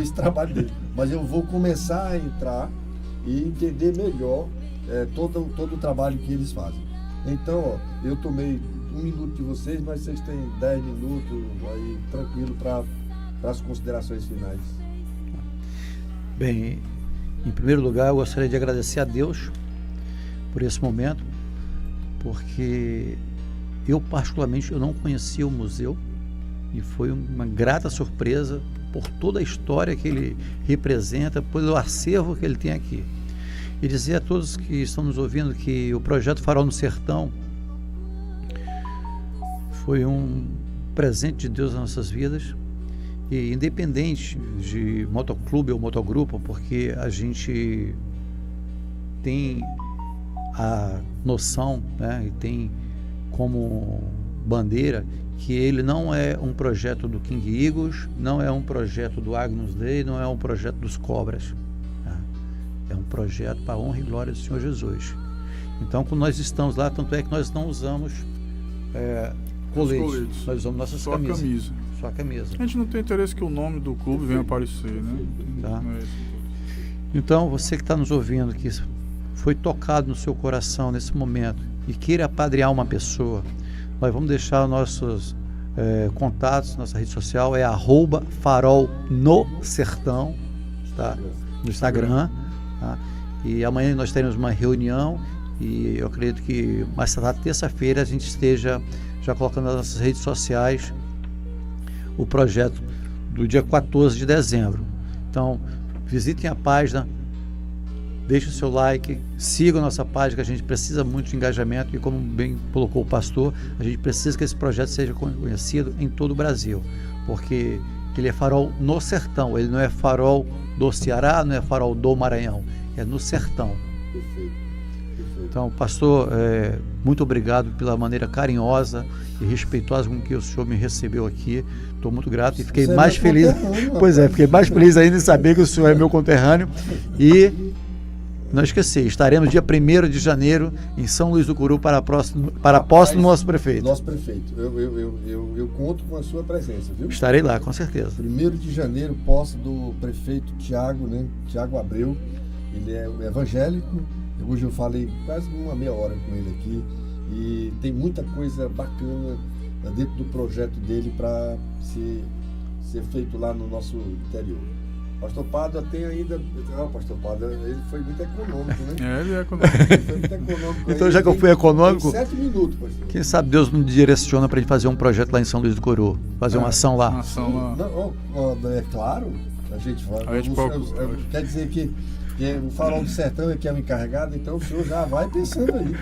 esse trabalho dele, mas eu vou começar a entrar e entender melhor todo o trabalho que eles fazem. Então, eu tomei 1 minuto de vocês, mas vocês têm 10 minutos aí, tranquilo, para as considerações finais. Bem, em primeiro lugar, eu gostaria de agradecer a Deus por esse momento, porque eu particularmente não conhecia o museu e foi uma grata surpresa por toda a história que ele representa, pelo acervo que ele tem aqui. E dizer a todos que estão nos ouvindo que o projeto Farol no Sertão foi um presente de Deus nas nossas vidas, e independente de motoclube ou motogrupo, porque a gente tem a noção, né, e tem como bandeira que ele não é um projeto do King Eagles, não é um projeto do Agnus Dei, não é um projeto dos Cobras, tá? É um projeto para a honra e glória do Senhor Jesus. Então, quando nós estamos lá, tanto é que nós não usamos coletes, nós usamos nossas camisas. Só a camisa. A gente não tem interesse que o nome do clube venha aparecer, né? Tá. Então, você que está nos ouvindo, que foi tocado no seu coração nesse momento e queira apadrinhar uma pessoa, nós vamos deixar nossos contatos, nossa rede social é @farolnosertão, tá? No Instagram, tá? E amanhã nós teremos uma reunião e eu acredito que mais tarde, terça-feira, a gente esteja já colocando nas nossas redes sociais o projeto do dia 14 de dezembro. Então, visitem a página, deixem o seu like, sigam a nossa página, que a gente precisa muito de engajamento, e como bem colocou o pastor, a gente precisa que esse projeto seja conhecido em todo o Brasil, porque ele é farol no sertão, ele não é farol do Ceará, não é farol do Maranhão, é no sertão. Perfeito. Então, pastor, muito obrigado pela maneira carinhosa e respeitosa com que o senhor me recebeu aqui. Estou muito grato e fiquei mais feliz. Pois é, fiquei mais feliz ainda em saber que o senhor é meu conterrâneo. E não esqueci, estaremos dia 1º de janeiro em São Luís do Curu para a posse do nosso prefeito. Nosso prefeito. Eu conto com a sua presença, viu? Estarei lá, com certeza. 1º de janeiro, posse do prefeito Tiago, né? Tiago Abreu. Ele é evangélico. Hoje eu falei quase uma meia hora com ele aqui e tem muita coisa bacana dentro do projeto dele para ser feito lá no nosso interior. Pastor Pádua tem ainda... Pastor Pádua, ele foi muito econômico, né? Ele é econômico. Ele foi muito econômico. Então, já que eu fui econômico... 7 minutos, pastor. Quem sabe Deus nos direciona para a gente fazer um projeto lá em São Luís do Curu, fazer uma ação lá. Uma ação lá. Não, é claro, a gente vai. Quer dizer que o Farol do Sertão é que é o encarregado, então o senhor já vai pensando aí.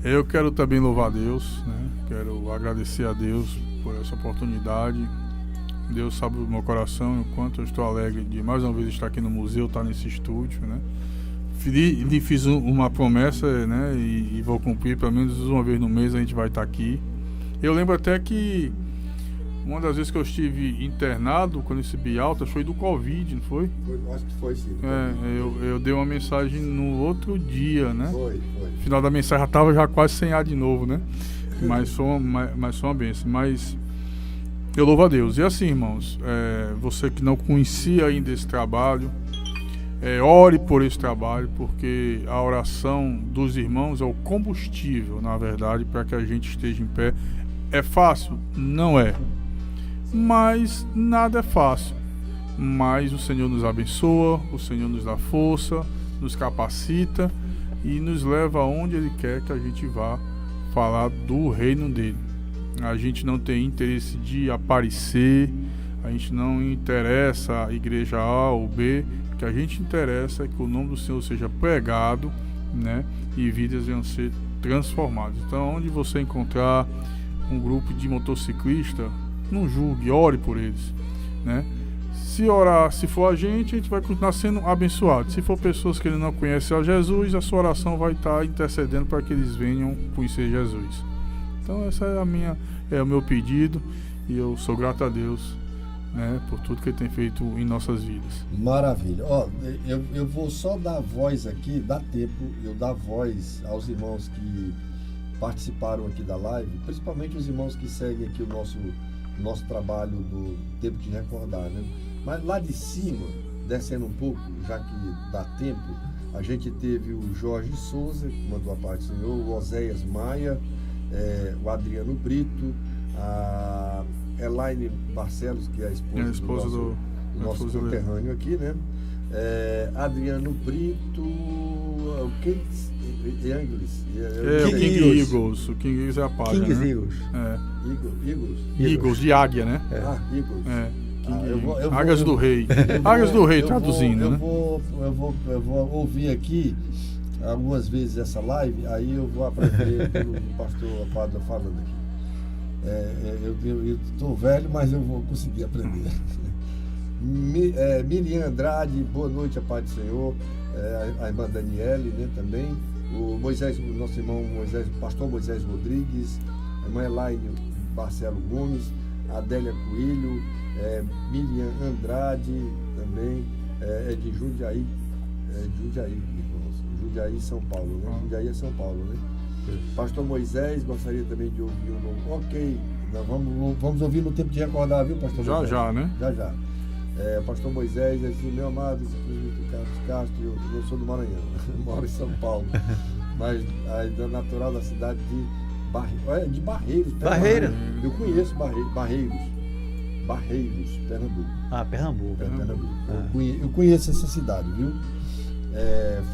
Eu quero também louvar a Deus, né? Quero agradecer a Deus por essa oportunidade. Deus sabe o meu coração e o quanto eu estou alegre de mais uma vez estar aqui no museu, estar nesse estúdio, né? Lhe fiz uma promessa, né? E vou cumprir, pelo menos uma vez no mês a gente vai estar aqui. Eu lembro até que uma das vezes que eu estive internado, quando recebi alta, foi do Covid, não foi? Acho que foi, sim. Eu dei uma mensagem no outro dia, né? Foi. No final da mensagem já estava quase sem ar de novo, né? Mas foi uma bênção. Mas eu louvo a Deus. E assim, irmãos, você que não conhecia ainda esse trabalho, ore por esse trabalho, porque a oração dos irmãos é o combustível, na verdade, para que a gente esteja em pé. É fácil? Não é. Mas nada é fácil. Mas o Senhor nos abençoa, o Senhor nos dá força, nos capacita e nos leva aonde Ele quer que a gente vá falar do reino dele. A gente não tem interesse de aparecer, a gente não interessa a igreja A ou B. O que a gente interessa é que o nome do Senhor seja pregado, né? E vidas venham ser transformadas. Então, onde você encontrar um grupo de motociclistas, não julgue, ore por eles, né? Se for a gente vai continuar sendo abençoado. Se for pessoas que ele não conhecem a Jesus, a sua oração vai estar intercedendo para que eles venham conhecer Jesus. Então essa é o meu pedido e eu sou grato a Deus, né, por tudo que Ele tem feito em nossas vidas. Maravilha. Eu vou só dar voz aqui, dá tempo eu dar voz aos irmãos que participaram aqui da live, principalmente os irmãos que seguem aqui o nosso trabalho do Tempo de Recordar, né? Mas lá de cima, descendo um pouco, já que dá tempo, a gente teve o Jorge Souza, que mandou a paz do Senhor, o Oséias Maia, o Adriano Brito, a Elaine Barcelos, que é a esposa do nosso conterrâneo aqui, né? Adriano Brito, o Kings Eagles. O King Eagles. O King Eagles é a página. Kings né? Eagles. Eagles. Eagles, de águia, né? Eagles. Águias do Rei. Águias do Rei, traduzindo, né? Eu vou ouvir aqui algumas vezes essa live, aí eu vou aprender o pastor Padre falando aqui. Eu estou velho, mas eu vou conseguir aprender. Miriam Andrade, boa noite, a paz do Senhor. A irmã Daniele, né, também. O nosso irmão Moisés, pastor Moisés Rodrigues, a irmã Elaine Marcelo Gomes, a Adélia Coelho, Miriam Andrade também, de Jundiaí. Jundiaí, São Paulo, né? Jundiaí é São Paulo, né? Pastor Moisés, gostaria também de ouvir um nome. Ok, nós vamos ouvir no tempo de recordar, viu, pastor Moisés? Já, né? Já. Pastor Moisés, assim, meu amado Carlos Castro, eu sou do Maranhão, moro em São Paulo, mas é natural da cidade de Barreiros. Barreira? Eu conheço Barreiros, Pernambuco. Pernambuco. Pernambuco. Eu conheço essa cidade, viu?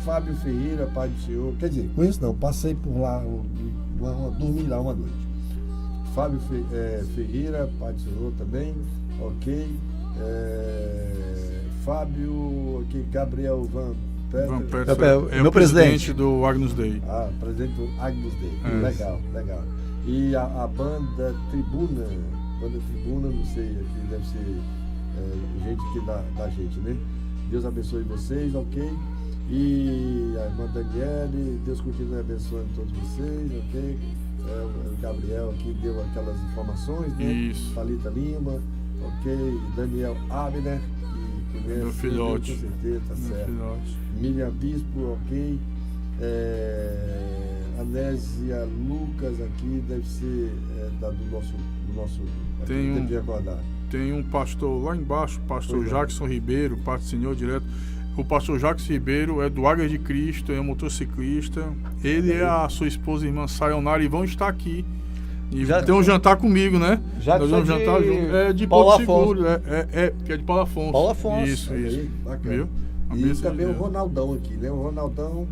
Fábio Ferreira, Pai do Senhor, quer dizer, conheço não, passei por lá, dormi lá uma noite. Fábio Ferreira, Pai do Senhor também, ok. Fábio, aqui, Gabriel Van Petter. É o presidente do Agnus Dei. Presidente do Agnus Dei. Legal. E a banda Tribuna, não sei, aqui deve ser gente aqui da gente, né? Deus abençoe vocês, ok? E a irmã Daniele, Deus continue abençoando todos vocês, ok? O Gabriel aqui deu aquelas informações, né? Isso. Thalita Lima, ok? Daniel Abner, que conhece. Meu filhote. Com certeza, tá certo. Filhote. Miriam Bispo, ok? Anésia Lucas aqui, deve ser do nosso Tem de acordar. Tem um pastor lá embaixo, pastor Pois é. Jackson Ribeiro, Pai do Senhor direto. O pastor Jackson Ribeiro é do Águia de Cristo, é um motociclista. Ele e a sua esposa, irmã Sayonara, e vão estar aqui. E tem um jantar comigo, né? Já Nós vamos jantar junto. É de Paulo Porto Afonso. Seguro, que é de Paulo Afonso. Paulo Afonso. Isso. Aí, bacana. Viu? A E bênção também de o Deus. Ronaldão aqui, né? O Ronaldão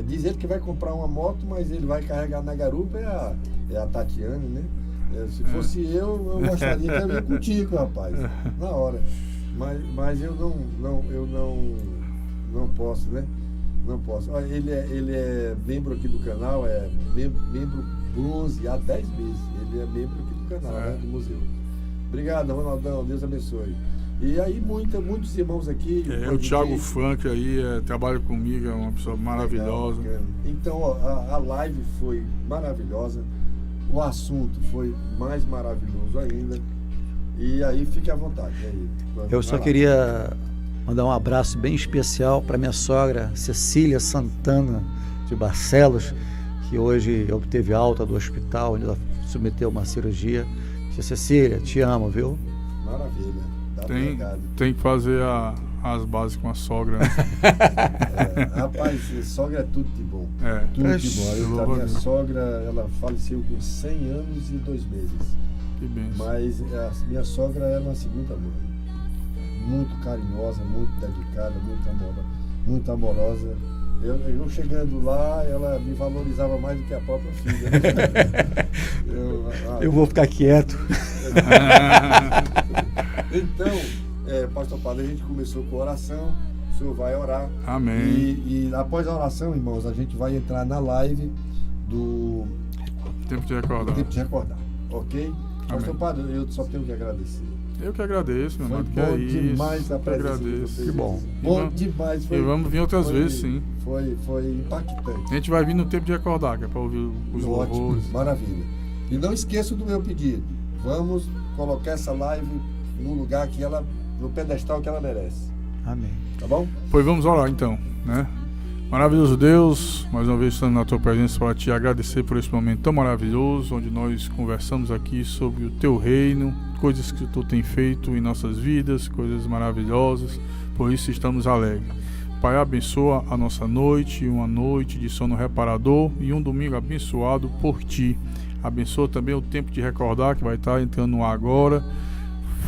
diz ele que vai comprar uma moto, mas ele vai carregar na garupa é a Tatiane, né? Se fosse eu gostaria que eu ia contigo, rapaz, na hora. Mas eu não posso, né? Não posso. Olha, ele é membro aqui do canal, membro bronze há 10 meses. Ele é membro aqui do canal, né? Do museu. Obrigado, Ronaldão, Deus abençoe. E aí muitos irmãos aqui. O Thiago Frank aí trabalha comigo, é uma pessoa maravilhosa. Legal. Então a live foi maravilhosa, o assunto foi mais maravilhoso ainda. E aí fique à vontade. Eu só queria mandar um abraço bem especial para minha sogra Cecília Santana de Barcelos, que hoje obteve alta do hospital, onde ela submeteu a uma cirurgia. Tia Cecília, te amo, viu? Maravilha. Tem que fazer as bases com a sogra, né? Rapaz, sogra é tudo de bom. Tudo de bom. A minha sogra, ela faleceu com 100 anos e 2 meses. Que bem. Mas a minha sogra era uma segunda mãe. Muito carinhosa, muito dedicada, muito amorosa. Eu chegando lá, ela me valorizava mais do que a própria filha. Eu vou ficar quieto. Então, pastor Padre, a gente começou com oração, o senhor vai orar. Amém. E após a oração, irmãos, a gente vai entrar na live do Tempo de Recordar. Ok? Pastor Padre, eu só tenho que agradecer. Eu que agradeço, meu irmão. Foi bom demais a presença de agradeço. vocês. Que bom. Bom demais. E vamos vir outras vezes, sim. Foi impactante. A gente vai vir no Tempo de Recordar, que é para ouvir os louvores. Maravilha. E não esqueça do meu pedido. Vamos colocar essa live no lugar que ela, no pedestal que ela merece. Amém. Tá bom? Pois vamos orar então, né? Maravilhoso Deus, mais uma vez estamos na tua presença para te agradecer por esse momento tão maravilhoso, onde nós conversamos aqui sobre o teu reino, coisas que tu tem feito em nossas vidas, coisas maravilhosas, por isso estamos alegres. Pai, abençoa a nossa noite, uma noite de sono reparador e um domingo abençoado por ti. Abençoa também o Tempo de Recordar, que vai estar entrando no ar agora.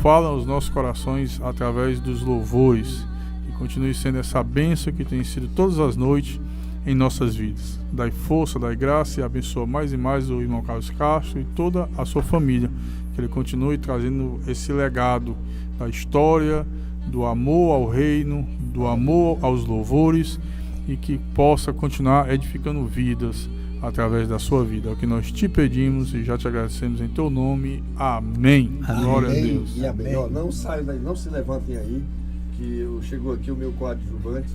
Fala aos nossos corações através dos louvores. Que continue sendo essa bênção que tem sido todas as noites em nossas vidas. Dai força, dai graça e abençoa mais e mais o irmão Carlos Castro e toda a sua família. Que ele continue trazendo esse legado da história, do amor ao reino, do amor aos louvores e que possa continuar edificando vidas através da sua vida. É o que nós te pedimos e já te agradecemos em teu nome. Amém. Glória a Deus. E amém. Ó, não saiam daí, não se levantem aí, que chegou aqui o meu coadjuvante.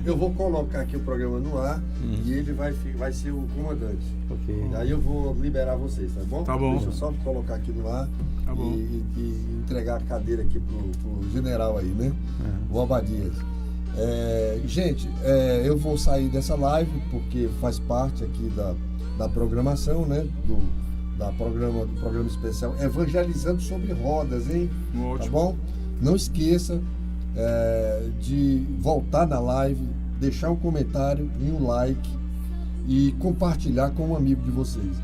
Eu vou colocar aqui o programa no ar e ele vai ser o comandante. Ok. Daí eu vou liberar vocês, tá bom? Tá bom. Deixa eu só colocar aqui no ar Tá bom. e entregar a cadeira aqui pro general aí, né? O Obadias. Gente, eu vou sair dessa live porque faz parte aqui da programação, né? Do programa especial Evangelizando sobre Rodas, hein? Ótimo. Tá bom? Não esqueça de voltar na live, deixar um comentário e um like e compartilhar com um amigo de vocês.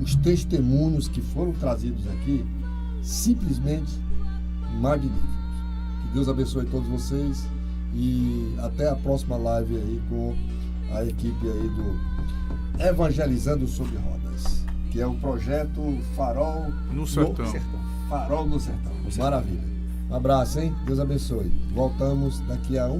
Os testemunhos que foram trazidos aqui, simplesmente magníficos. Que Deus abençoe todos vocês e até a próxima live aí com a equipe aí do Evangelizando sobre Rodas, que é o projeto Farol No Sertão. Farol no Sertão. Maravilha. Um abraço, hein? Deus abençoe. Voltamos daqui a 1 minuto.